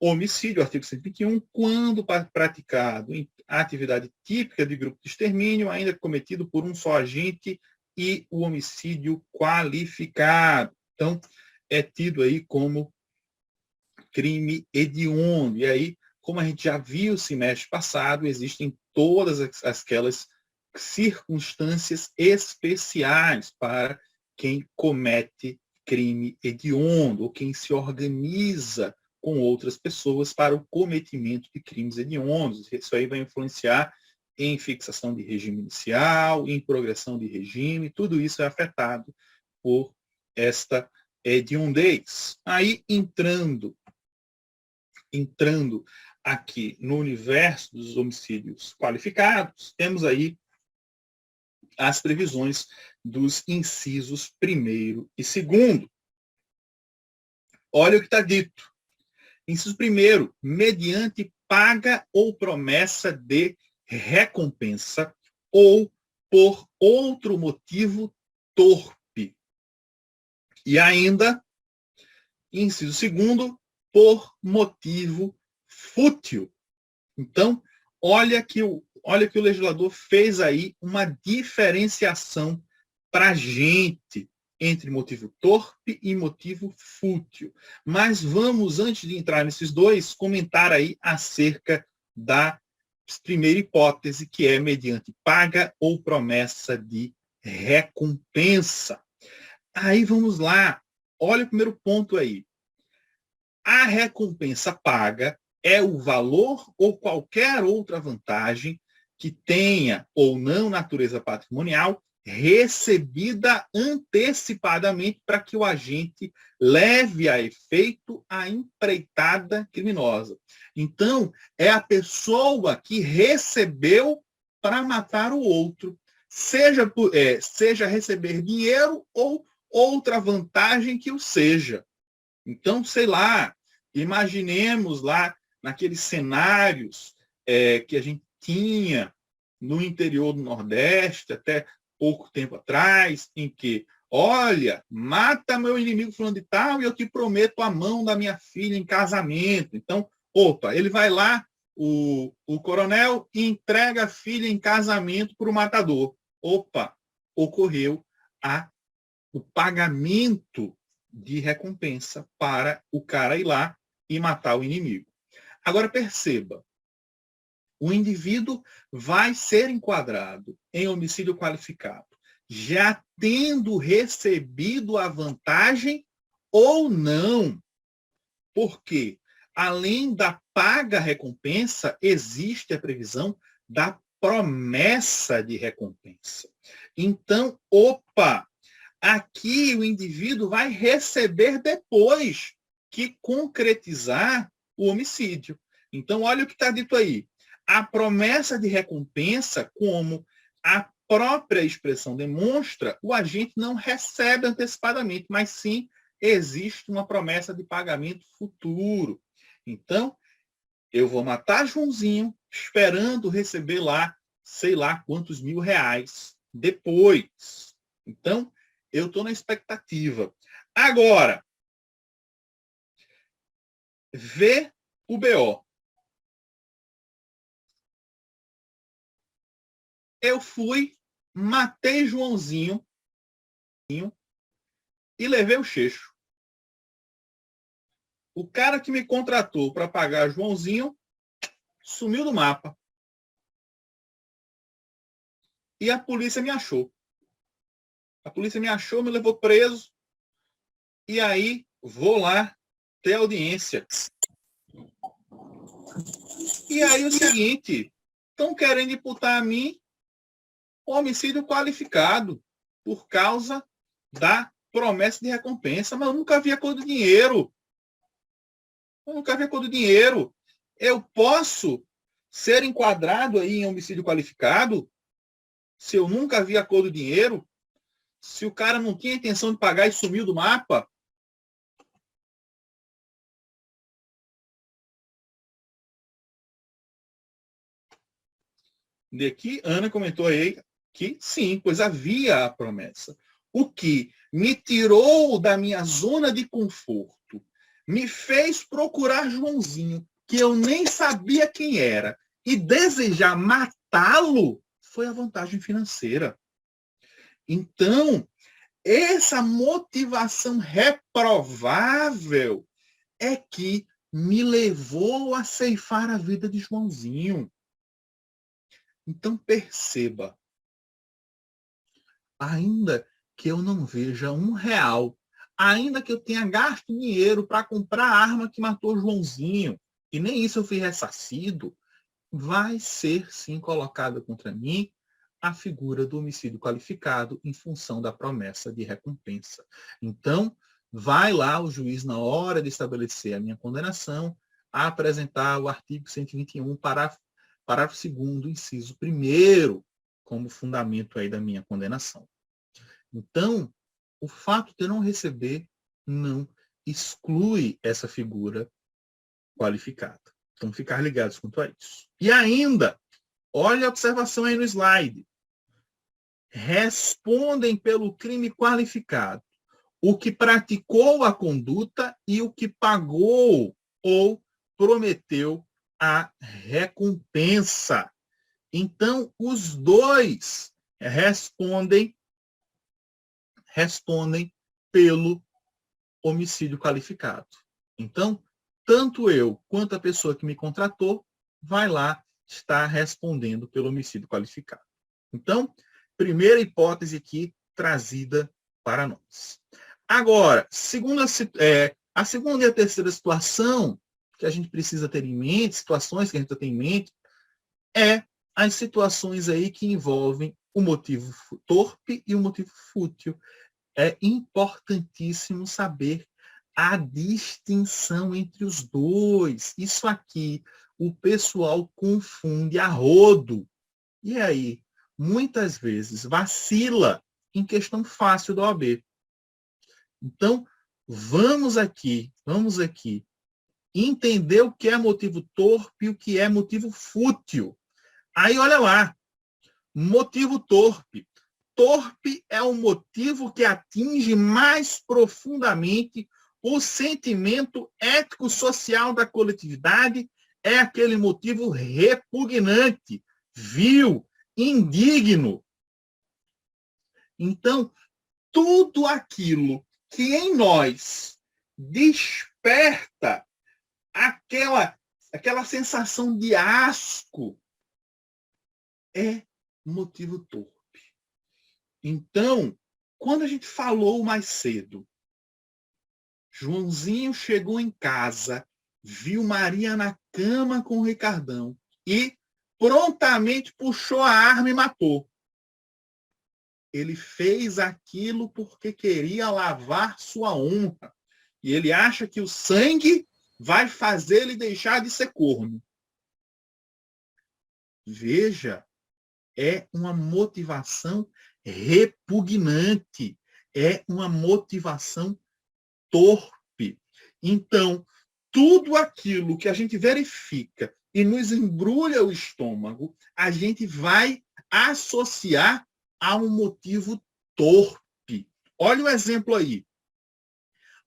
homicídio, artigo 121, quando praticado em atividade típica de grupo de extermínio, ainda cometido por um só agente, e o homicídio qualificado. Então, é tido aí como crime hediondo. E aí, como a gente já viu no semestre passado, existem todas aquelas circunstâncias especiais para quem comete crime hediondo, ou quem se organiza com outras pessoas para o cometimento de crimes hediondos. Isso aí vai influenciar em fixação de regime inicial, em progressão de regime, tudo isso é afetado por esta hediondez. Aí, entrando aqui no universo dos homicídios qualificados, temos aí as previsões dos incisos 1º e 2º. Olha o que está dito. Inciso 1º, mediante paga ou promessa de recompensa ou por outro motivo torpe. E ainda, inciso 2º, por motivo fútil. Então, olha que o legislador fez aí uma diferenciação para a gente entre motivo torpe e motivo fútil. Mas vamos, antes de entrar nesses dois, comentar aí acerca da primeira hipótese, que é mediante paga ou promessa de recompensa. Aí vamos lá. Olha o primeiro ponto aí. A recompensa paga é o valor ou qualquer outra vantagem que tenha ou não natureza patrimonial recebida antecipadamente para que o agente leve a efeito a empreitada criminosa. Então, é a pessoa que recebeu para matar o outro, seja receber dinheiro ou outra vantagem que o seja. Então, sei lá, imaginemos lá naqueles cenários que a gente tinha no interior do Nordeste, até pouco tempo atrás, em que, olha, mata meu inimigo fulano de tal e eu te prometo a mão da minha filha em casamento. Então, opa, ele vai lá, o coronel, e entrega a filha em casamento para o matador. Opa, ocorreu o pagamento de recompensa para o cara ir lá e matar o inimigo. Agora perceba, o indivíduo vai ser enquadrado em homicídio qualificado já tendo recebido a vantagem ou não. Porque, além da paga recompensa, existe a previsão da promessa de recompensa. Então, aqui o indivíduo vai receber depois que concretizar o homicídio. Então, olha o que está dito aí. A promessa de recompensa, como a própria expressão demonstra, o agente não recebe antecipadamente, mas sim existe uma promessa de pagamento futuro. Então, eu vou matar Joãozinho esperando receber lá, sei lá quantos R$ 1.000 depois. Então, eu estou na expectativa. Agora, vê o BO. Eu fui, matei Joãozinho e levei o Cheixo. O cara que me contratou para pagar Joãozinho sumiu do mapa. E a polícia me achou. A polícia me achou, me levou preso. E aí, vou lá ter audiência. E aí, o seguinte, estão querendo imputar a mim homicídio qualificado por causa da promessa de recompensa. Mas eu nunca vi acordo de dinheiro. Eu posso ser enquadrado aí em homicídio qualificado se eu nunca vi acordo de dinheiro? Se o cara não tinha intenção de pagar e sumiu do mapa? Daqui, Ana comentou aí que sim, pois havia a promessa. O que me tirou da minha zona de conforto, me fez procurar Joãozinho, que eu nem sabia quem era, e desejar matá-lo, foi a vantagem financeira. Então, essa motivação reprovável é que me levou a ceifar a vida de Joãozinho. Então, perceba, ainda que eu não veja R$ 1, ainda que eu tenha gasto dinheiro para comprar a arma que matou Joãozinho, e nem isso eu fui ressarcido, vai ser sim colocada contra mim a figura do homicídio qualificado em função da promessa de recompensa. Então, vai lá o juiz, na hora de estabelecer a minha condenação, a apresentar o artigo 121, parágrafo 2º, inciso 1º, como fundamento aí da minha condenação. Então, o fato de eu não receber não exclui essa figura qualificada. Então, ficar ligados quanto a isso. E ainda, olha a observação aí no slide. Respondem pelo crime qualificado o que praticou a conduta e o que pagou ou prometeu a recompensa. Então, os dois respondem pelo homicídio qualificado. Então, tanto eu quanto a pessoa que me contratou vai lá estar respondendo pelo homicídio qualificado. Então, primeira hipótese aqui trazida para nós. Agora, a segunda e a terceira situação que a gente precisa ter em mente, situações que a gente precisa ter em mente, é as situações aí que envolvem o motivo torpe e o motivo fútil. É importantíssimo saber a distinção entre os dois. Isso aqui o pessoal confunde a rodo. E aí, muitas vezes, vacila em questão fácil da OAB. Então, vamos aqui entender o que é motivo torpe e o que é motivo fútil. Aí, olha lá, motivo torpe. Torpe é um motivo que atinge mais profundamente o sentimento ético-social da coletividade, é aquele motivo repugnante, vil, indigno. Então, tudo aquilo que em nós desperta aquela sensação de asco é motivo torpe. Então, quando a gente falou mais cedo, Joãozinho chegou em casa, viu Maria na cama com o Ricardão e prontamente puxou a arma e matou. Ele fez aquilo porque queria lavar sua honra. E ele acha que o sangue vai fazer ele deixar de ser corno. Veja, é uma motivação repugnante. É uma motivação torpe. Então, tudo aquilo que a gente verifica e nos embrulha o estômago, a gente vai associar a um motivo torpe. Olha o exemplo aí.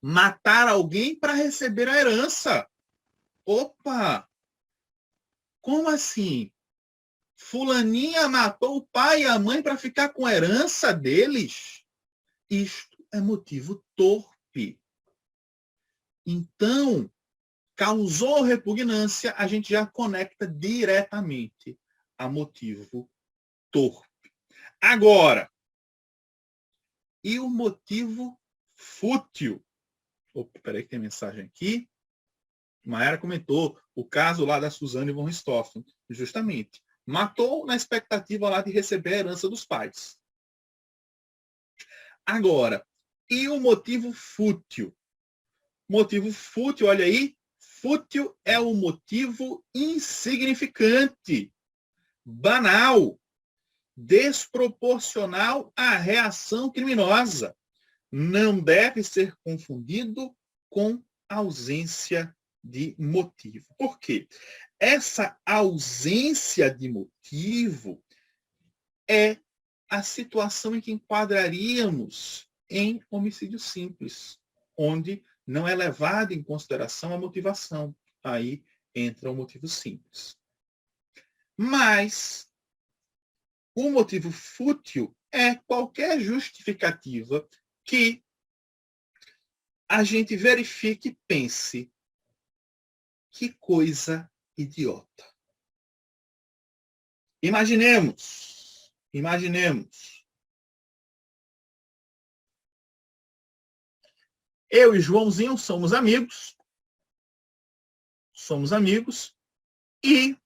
Matar alguém para receber a herança. Opa! Como assim? Fulaninha matou o pai e a mãe para ficar com a herança deles? Isto é motivo torpe. Então, causou repugnância, a gente já conecta diretamente a motivo torpe. Agora, e o motivo fútil? Opa, peraí que tem mensagem aqui. Maera comentou o caso lá da Suzane von Richthofen. Justamente. Matou na expectativa lá de receber a herança dos pais. Agora, e o motivo fútil? Motivo fútil, olha aí. Fútil é o motivo insignificante, banal, desproporcional à reação criminosa. Não deve ser confundido com ausência de motivo. Por quê? Essa ausência de motivo é a situação em que enquadraríamos em homicídio simples, onde não é levada em consideração a motivação. Aí entra o motivo simples. Mas o motivo fútil é qualquer justificativa que a gente verifique e pense: que coisa idiota. Imaginemos. Eu e Joãozinho somos amigos e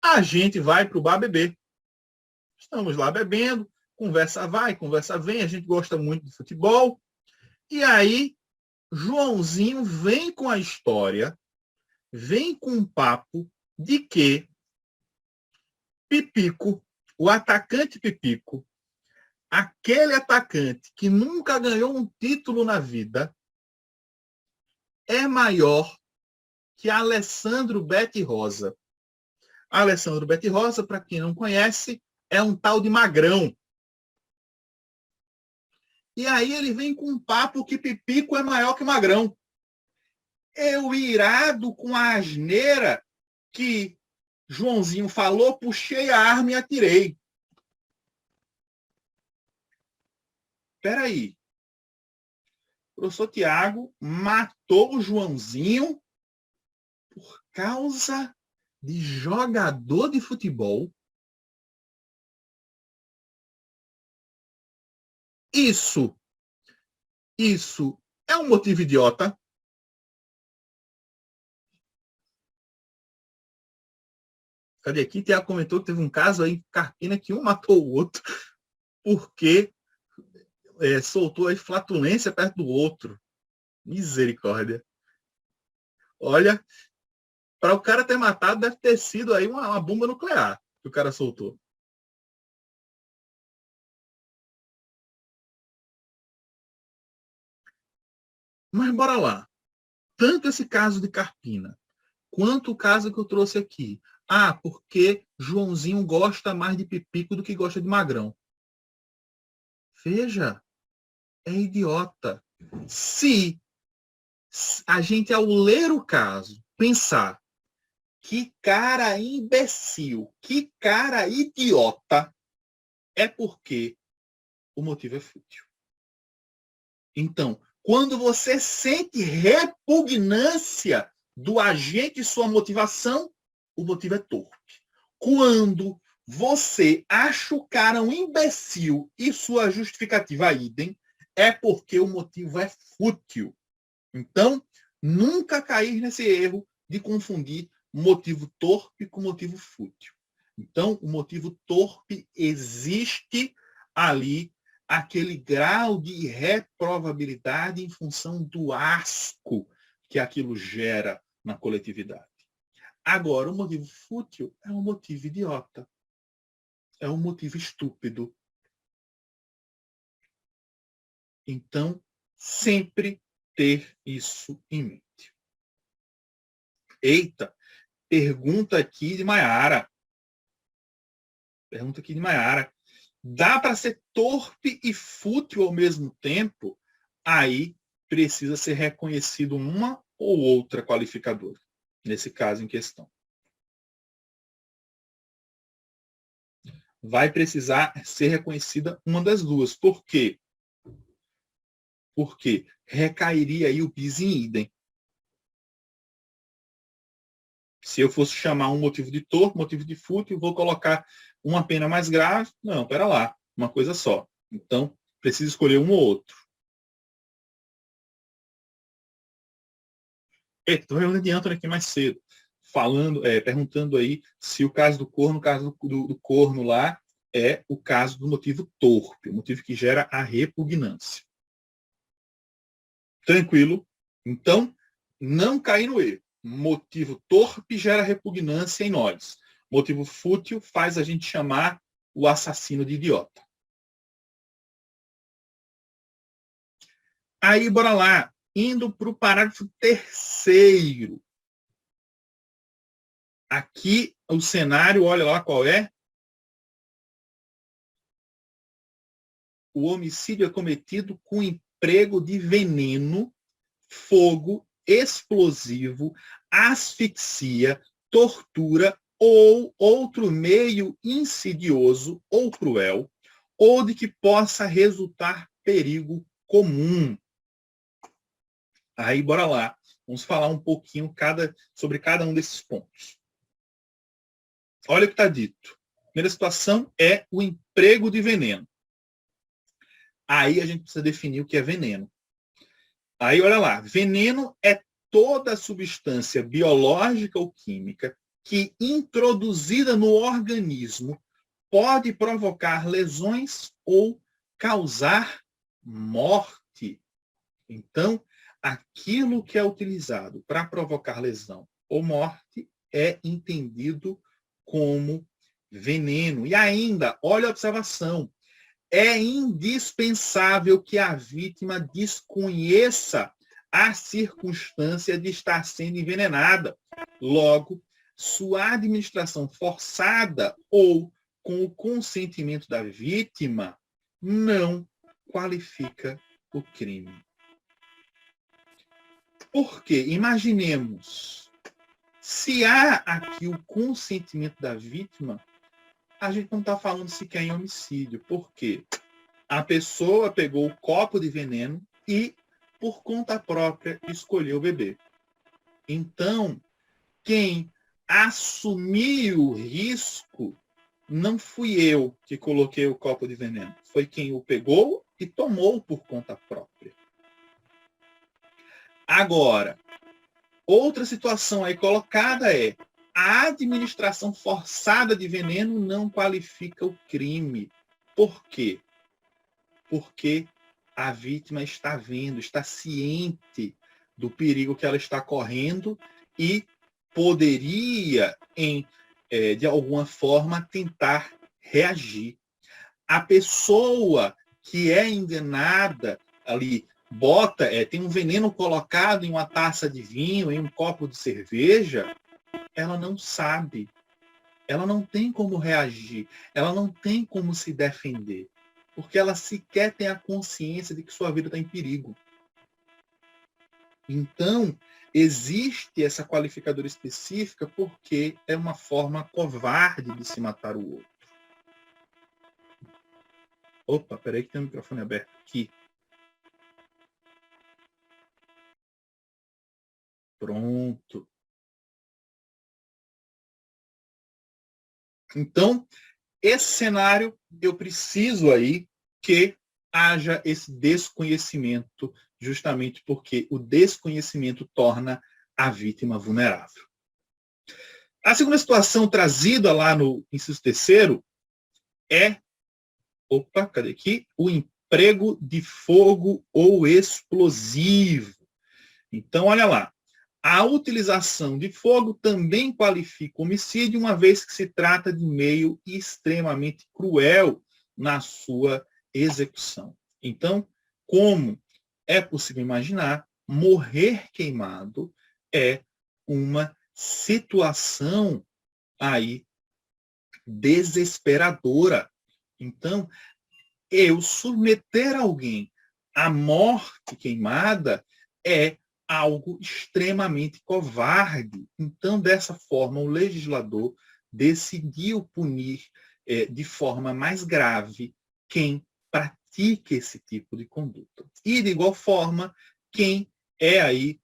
a gente vai para o bar beber. Estamos lá bebendo, conversa vai, conversa vem, a gente gosta muito de futebol. E aí, Joãozinho vem com a história, vem com um papo de que Pipico, o atacante Pipico, aquele atacante que nunca ganhou um título na vida, é maior que Alessandro Bete Rosa. Alessandro Bete Rosa, para quem não conhece, é um tal de magrão. E aí ele vem com um papo que Pipico é maior que magrão. Eu, irado com a asneira que Joãozinho falou, puxei a arma e atirei. Espera aí. O professor Tiago matou o Joãozinho por causa de jogador de futebol? Isso é um motivo idiota? Cadê aqui? Tiago comentou que teve um caso aí em Carpina que um matou o outro porque soltou aí flatulência perto do outro. Misericórdia. Olha, para o cara ter matado, deve ter sido aí uma bomba nuclear que o cara soltou. Mas bora lá. Tanto esse caso de Carpina, quanto o caso que eu trouxe aqui. Ah, porque Joãozinho gosta mais de Pipico do que gosta de magrão. Veja, é idiota. Se a gente, ao ler o caso, pensar que cara imbecil, que cara idiota, é porque o motivo é fútil. Então, quando você sente repugnância do agente e sua motivação, o motivo é torpe. Quando você acha o cara um imbecil e sua justificativa idem, é porque o motivo é fútil. Então, nunca cair nesse erro de confundir motivo torpe com motivo fútil. Então, o motivo torpe existe ali aquele grau de reprovabilidade em função do asco que aquilo gera na coletividade. Agora, o motivo fútil é um motivo idiota. É um motivo estúpido. Então, sempre ter isso em mente. Eita, pergunta aqui de Maiara. Pergunta aqui de Maiara. Dá para ser torpe e fútil ao mesmo tempo? Aí precisa ser reconhecido uma ou outra qualificadora, nesse caso em questão. Vai precisar ser reconhecida uma das duas. Por quê? Porque recairia aí o bis in idem. Se eu fosse chamar um motivo de torpe, motivo de fútil, vou colocar uma pena mais grave. Não, pera lá, uma coisa só. Então, preciso escolher um ou outro. Estou vendo de Anthony aqui mais cedo, perguntando aí se o caso do corno, o caso do corno lá, é o caso do motivo torpe, o motivo que gera a repugnância. Tranquilo? Então, não cair no erro. Motivo torpe gera repugnância em nós. Motivo fútil faz a gente chamar o assassino de idiota. Aí, bora lá. Indo para o parágrafo 3º. Aqui, o cenário, olha lá qual é. O homicídio é cometido com emprego de veneno, fogo, explosivo, asfixia, tortura ou outro meio insidioso ou cruel, ou de que possa resultar perigo comum. Aí, bora lá. Vamos falar um pouquinho sobre cada um desses pontos. Olha o que está dito. A primeira situação é o emprego de veneno. Aí a gente precisa definir o que é veneno. Aí, olha lá. Veneno é toda substância biológica ou química que, introduzida no organismo, pode provocar lesões ou causar morte. Então, aquilo que é utilizado para provocar lesão ou morte é entendido como veneno. E ainda, olha a observação, é indispensável que a vítima desconheça a circunstância de estar sendo envenenada. Logo, sua administração forçada ou com o consentimento da vítima não qualifica o crime. Porque, imaginemos, se há aqui o consentimento da vítima, a gente não está falando sequer em homicídio. Por quê? A pessoa pegou o copo de veneno e, por conta própria, escolheu beber. Então, quem assumiu o risco não fui eu que coloquei o copo de veneno. Foi quem o pegou e tomou por conta própria. Agora, outra situação aí colocada é a administração forçada de veneno não qualifica o crime. Por quê? Porque a vítima está vendo, está ciente do perigo que ela está correndo e poderia, de alguma forma, tentar reagir. A pessoa que é enganada ali, tem um veneno colocado em uma taça de vinho, em um copo de cerveja, ela não sabe. Ela não tem como reagir. Ela não tem como se defender. Porque ela sequer tem a consciência de que sua vida está em perigo. Então, existe essa qualificadora específica porque é uma forma covarde de se matar o outro. Opa, peraí que tem o microfone aberto aqui. Pronto. Então, esse cenário, eu preciso aí que haja esse desconhecimento, justamente porque o desconhecimento torna a vítima vulnerável. A segunda situação trazida lá no inciso 3º é, cadê aqui? O emprego de fogo ou explosivo. Então, olha lá. A utilização de fogo também qualifica homicídio, uma vez que se trata de meio extremamente cruel na sua execução. Então, como é possível imaginar, morrer queimado é uma situação aí desesperadora. Então, eu submeter alguém à morte queimada é algo extremamente covarde. Então, dessa forma, o legislador decidiu punir de forma mais grave quem pratica esse tipo de conduta. E, de igual forma, quem é aí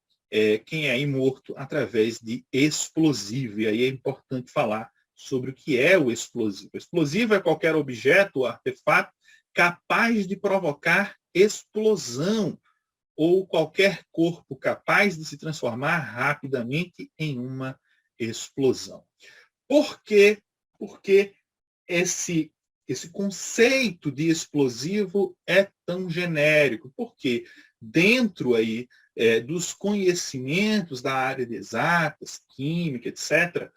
morto através de explosivo. E aí é importante falar sobre o que é o explosivo. O explosivo é qualquer objeto ou artefato capaz de provocar explosão ou qualquer corpo capaz de se transformar rapidamente em uma explosão. Por quê? Porque esse conceito de explosivo é tão genérico? Porque dentro aí dos conhecimentos da área de exatas, química, etc.,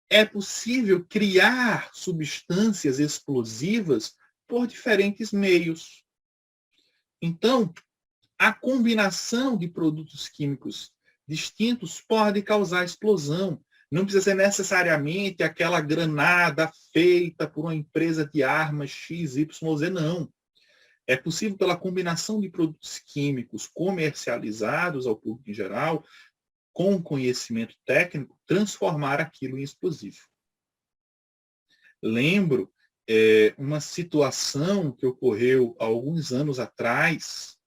é possível criar substâncias explosivas por diferentes meios. Então, a combinação de produtos químicos distintos pode causar explosão. Não precisa ser necessariamente aquela granada feita por uma empresa de armas XYZ, não. É possível, pela combinação de produtos químicos comercializados ao público em geral, com conhecimento técnico, transformar aquilo em explosivo. Lembro uma situação que ocorreu há alguns anos atrás,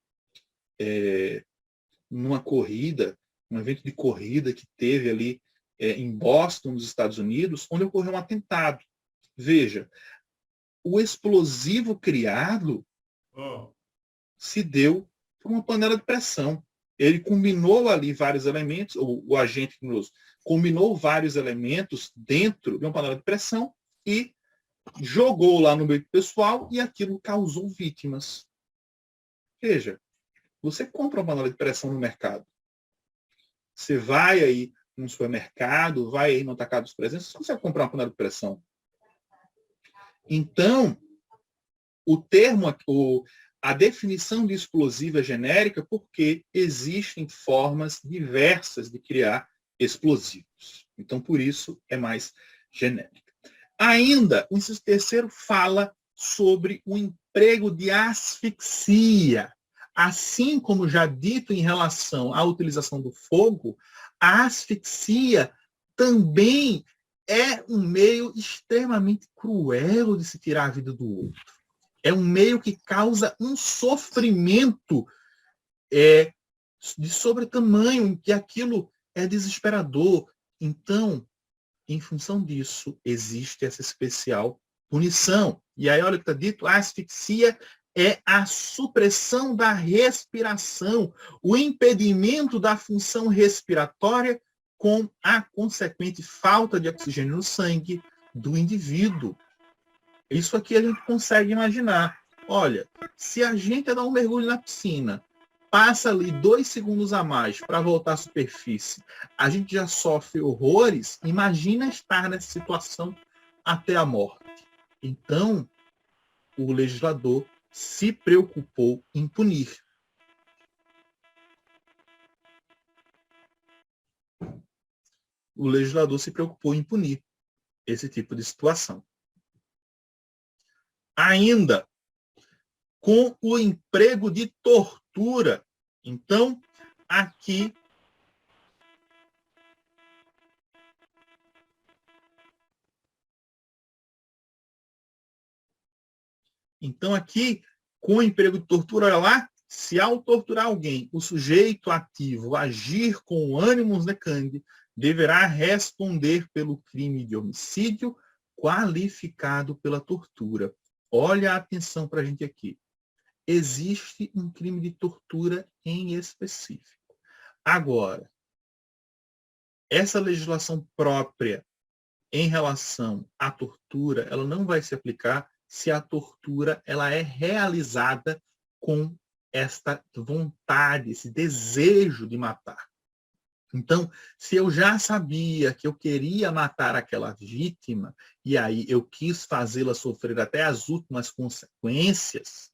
numa corrida, um evento de corrida que teve ali em Boston, nos Estados Unidos, onde ocorreu um atentado. Veja, o explosivo criado se deu por uma panela de pressão. Ele combinou ali vários elementos, o agente combinou vários elementos dentro de uma panela de pressão e jogou lá no meio pessoal e aquilo causou vítimas. Veja, você compra uma panela de pressão no mercado. Você vai aí no supermercado, vai aí no atacado dos presentes, você consegue comprar uma panela de pressão. Então, a definição de explosivo é genérica porque existem formas diversas de criar explosivos. Então, por isso, é mais genérica. Ainda, o inciso 3º fala sobre o emprego de asfixia. Assim como já dito em relação à utilização do fogo, a asfixia também é um meio extremamente cruel de se tirar a vida do outro. É um meio que causa um sofrimento de sobretamanho, em que aquilo é desesperador. Então, em função disso, existe essa especial punição. E aí, olha o que está dito, a asfixia é a supressão da respiração, o impedimento da função respiratória com a consequente falta de oxigênio no sangue do indivíduo. Isso aqui a gente consegue imaginar. Olha, se a gente dá um mergulho na piscina, passa ali 2 segundos a mais para voltar à superfície, a gente já sofre horrores, imagina estar nessa situação até a morte. Então, o legislador se preocupou em punir. O legislador se preocupou em punir esse tipo de situação. Ainda, com o emprego de tortura. Então, aqui com o emprego de tortura, olha lá, se ao torturar alguém, o sujeito ativo agir com ânimos necandi, deverá responder pelo crime de homicídio qualificado pela tortura. Olha a atenção para a gente aqui. Existe um crime de tortura em específico. Agora, essa legislação própria em relação à tortura, ela não vai se aplicar se a tortura ela é realizada com esta vontade, esse desejo de matar. Então, se eu já sabia que eu queria matar aquela vítima, e aí eu quis fazê-la sofrer até as últimas consequências,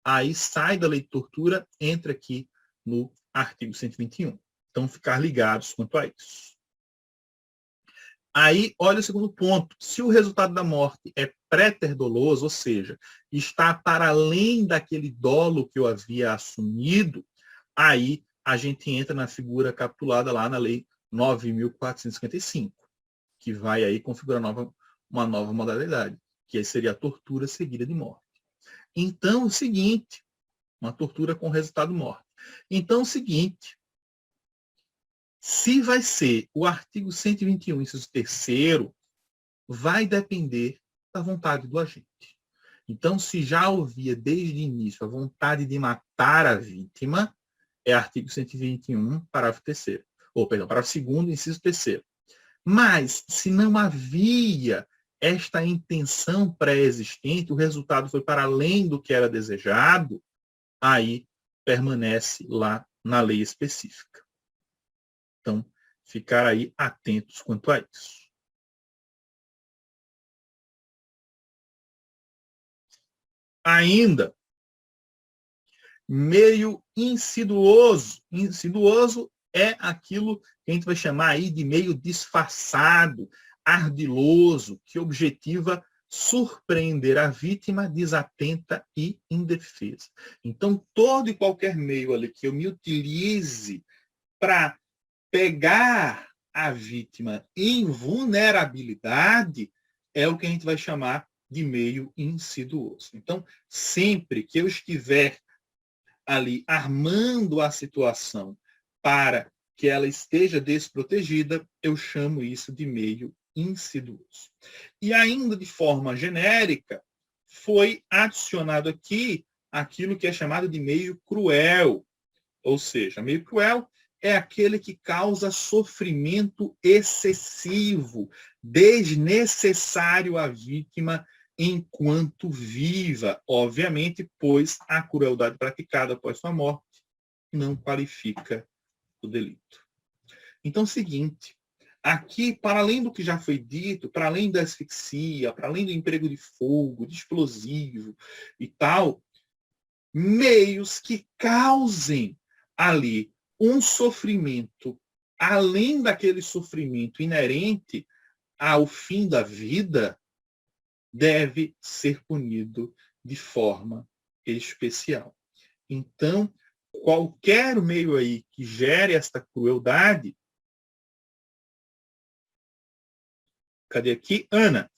aí sai da lei de tortura, entra aqui no artigo 121. Então, ficar ligados quanto a isso. Aí, olha o segundo ponto. Se o resultado da morte é préter-doloso, ou seja, está para além daquele dolo que eu havia assumido, aí a gente entra na figura capitulada lá na Lei 9.455, que vai aí configurar uma nova modalidade, que aí seria a tortura seguida de morte. Então, o seguinte, uma tortura com resultado morte. Então, o seguinte, se vai ser o artigo 121, inciso 3º, vai depender da vontade do agente. Então, se já havia desde o início a vontade de matar a vítima, é artigo 121, parágrafo 3º. Parágrafo 2º, inciso 3º. Mas, se não havia esta intenção pré-existente, o resultado foi para além do que era desejado, aí permanece lá na lei específica. Então, ficar aí atentos quanto a isso. Ainda, meio insiduoso. Insiduoso é aquilo que a gente vai chamar aí de meio disfarçado, ardiloso, que objetiva surpreender a vítima desatenta e indefesa. Então, todo e qualquer meio ali que eu me utilize para pegar a vítima em vulnerabilidade é o que a gente vai chamar de meio insiduoso. Então, sempre que eu estiver ali armando a situação para que ela esteja desprotegida, eu chamo isso de meio insiduoso. E ainda de forma genérica, foi adicionado aqui aquilo que é chamado de meio cruel. Ou seja, meio cruel é aquele que causa sofrimento excessivo, desnecessário à vítima enquanto viva, obviamente, pois a crueldade praticada após sua morte não qualifica o delito. Então, seguinte, aqui, para além do que já foi dito, para além da asfixia, para além do emprego de fogo, de explosivo e tal, meios que causem ali um sofrimento, além daquele sofrimento inerente ao fim da vida, deve ser punido de forma especial. Então, qualquer meio aí que gere esta crueldade. Cadê aqui? Ana,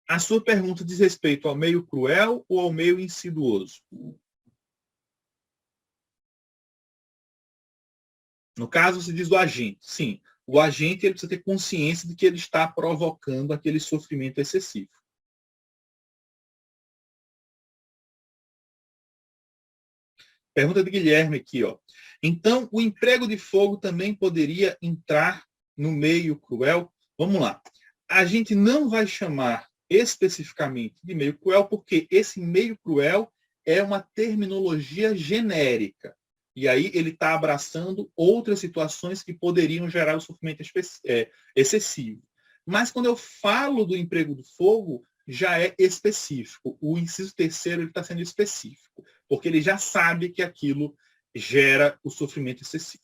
a sua pergunta diz respeito ao meio cruel ou ao meio insiduoso? No caso, se diz do agente. Sim, o agente ele precisa ter consciência de que ele está provocando aquele sofrimento excessivo. Pergunta de Guilherme aqui, ó. Então, o emprego de fogo também poderia entrar no meio cruel? Vamos lá. A gente não vai chamar especificamente de meio cruel, porque esse meio cruel é uma terminologia genérica. E aí ele está abraçando outras situações que poderiam gerar o sofrimento excessivo. Mas quando eu falo do emprego do fogo, já é específico. O inciso 3º está sendo específico, porque ele já sabe que aquilo gera o sofrimento excessivo.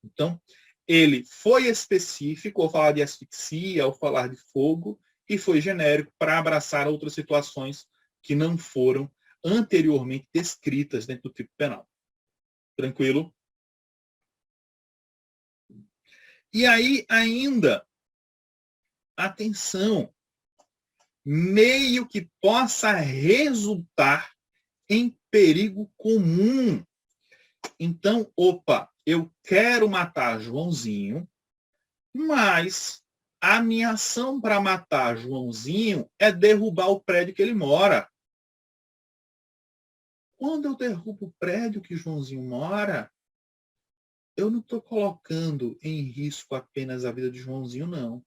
Então, ele foi específico ao falar de asfixia, ao falar de fogo, e foi genérico para abraçar outras situações que não foram anteriormente descritas dentro do tipo penal. Tranquilo? E aí, ainda, atenção, meio que possa resultar em perigo comum. Então, eu quero matar Joãozinho, mas A minha ação para matar Joãozinho é derrubar o prédio que ele mora. Quando eu derrubo o prédio que Joãozinho mora, eu não estou colocando em risco apenas a vida de Joãozinho, não.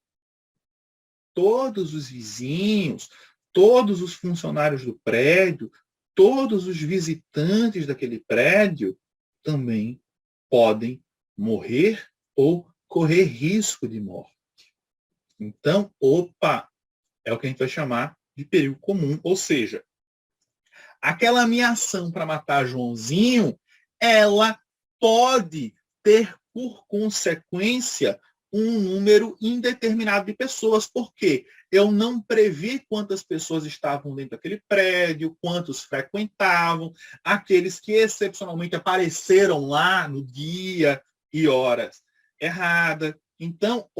Todos os vizinhos, todos os funcionários do prédio, todos os visitantes daquele prédio também podem morrer ou correr risco de morte. Então, é o que a gente vai chamar de perigo comum, ou seja, aquela minha ação para matar Joãozinho, ela pode ter por consequência um número indeterminado de pessoas, porque eu não previ quantas pessoas estavam dentro daquele prédio, quantos frequentavam, aqueles que excepcionalmente apareceram lá no dia e horas erradas. Então,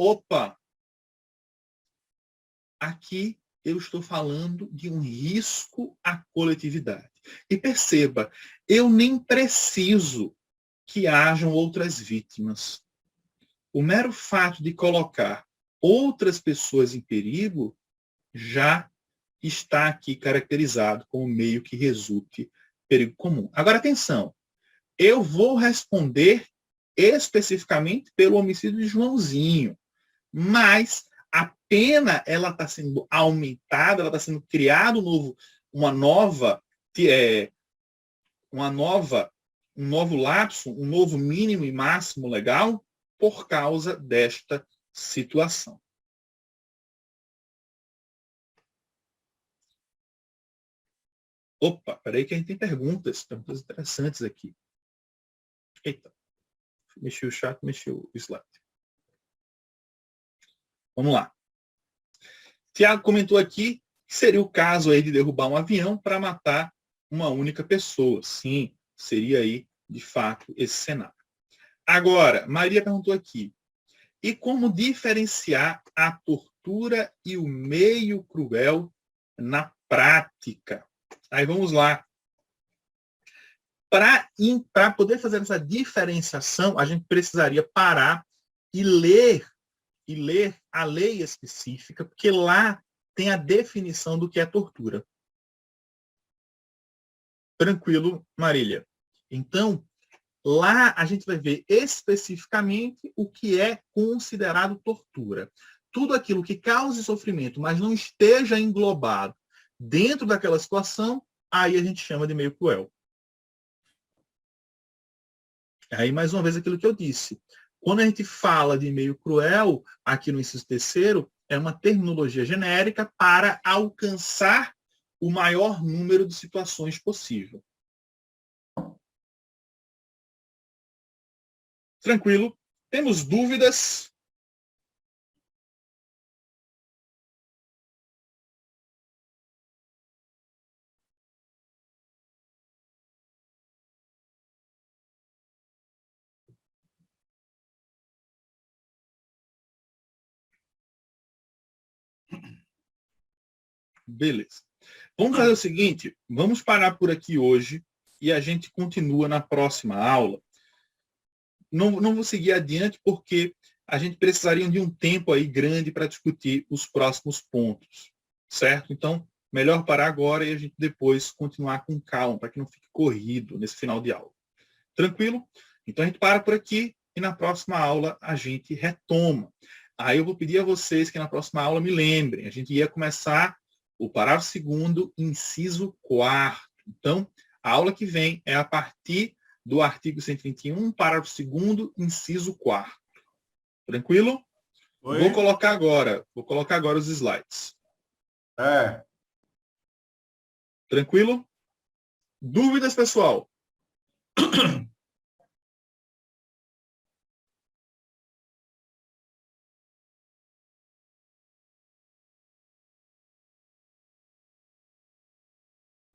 aqui eu estou falando de um risco à coletividade. E perceba, eu nem preciso que hajam outras vítimas. O mero fato de colocar outras pessoas em perigo já está aqui caracterizado como meio que resulte perigo comum. Agora, atenção, eu vou responder especificamente pelo homicídio de Joãozinho, mas a pena ela está sendo aumentada, ela está sendo criado um novo lapso, um novo mínimo e máximo legal por causa desta situação. Peraí que a gente tem perguntas interessantes aqui. Eita, mexi o chat, mexi o slide. Vamos lá. Tiago comentou aqui que seria o caso aí de derrubar um avião para matar uma única pessoa. Sim, seria aí, de fato, esse cenário. Agora, Maria perguntou aqui, e como diferenciar a tortura e o meio cruel na prática? Aí vamos lá. Para poder fazer essa diferenciação, a gente precisaria parar e ler a lei específica, porque lá tem a definição do que é tortura. Tranquilo, Marília? Então, lá a gente vai ver especificamente o que é considerado tortura. Tudo aquilo que cause sofrimento, mas não esteja englobado dentro daquela situação, aí a gente chama de meio cruel. Aí, mais uma vez, aquilo que eu disse. Quando a gente fala de meio cruel, aqui no inciso 3º, é uma terminologia genérica para alcançar o maior número de situações possível. Tranquilo? Temos dúvidas? Beleza. Vamos fazer o seguinte, vamos parar por aqui hoje e a gente continua na próxima aula. Não vou seguir adiante porque a gente precisaria de um tempo aí grande para discutir os próximos pontos, certo? Então, melhor parar agora e a gente depois continuar com calma, para que não fique corrido nesse final de aula. Tranquilo? Então, a gente para por aqui e na próxima aula a gente retoma. Aí eu vou pedir a vocês que na próxima aula me lembrem. A gente ia começar o parágrafo 2º, inciso 4º. Então, a aula que vem é a partir do artigo 121, parágrafo 2º, inciso 4º. Tranquilo? Oi? Vou colocar agora os slides. Tranquilo? Dúvidas, pessoal?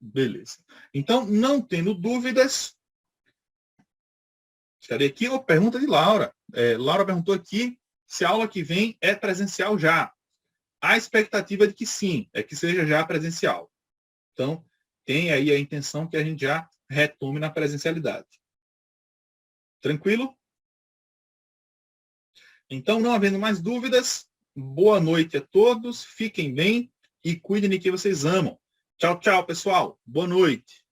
Beleza. Então, não tendo dúvidas, cadê aqui a pergunta de Laura? Laura perguntou aqui se a aula que vem é presencial já. A expectativa é de que sim, é que seja já presencial. Então, tem aí a intenção que a gente já retome na presencialidade. Tranquilo? Então, não havendo mais dúvidas, Boa noite a todos, fiquem bem e cuidem de quem vocês amam. Tchau, tchau, pessoal. Boa noite.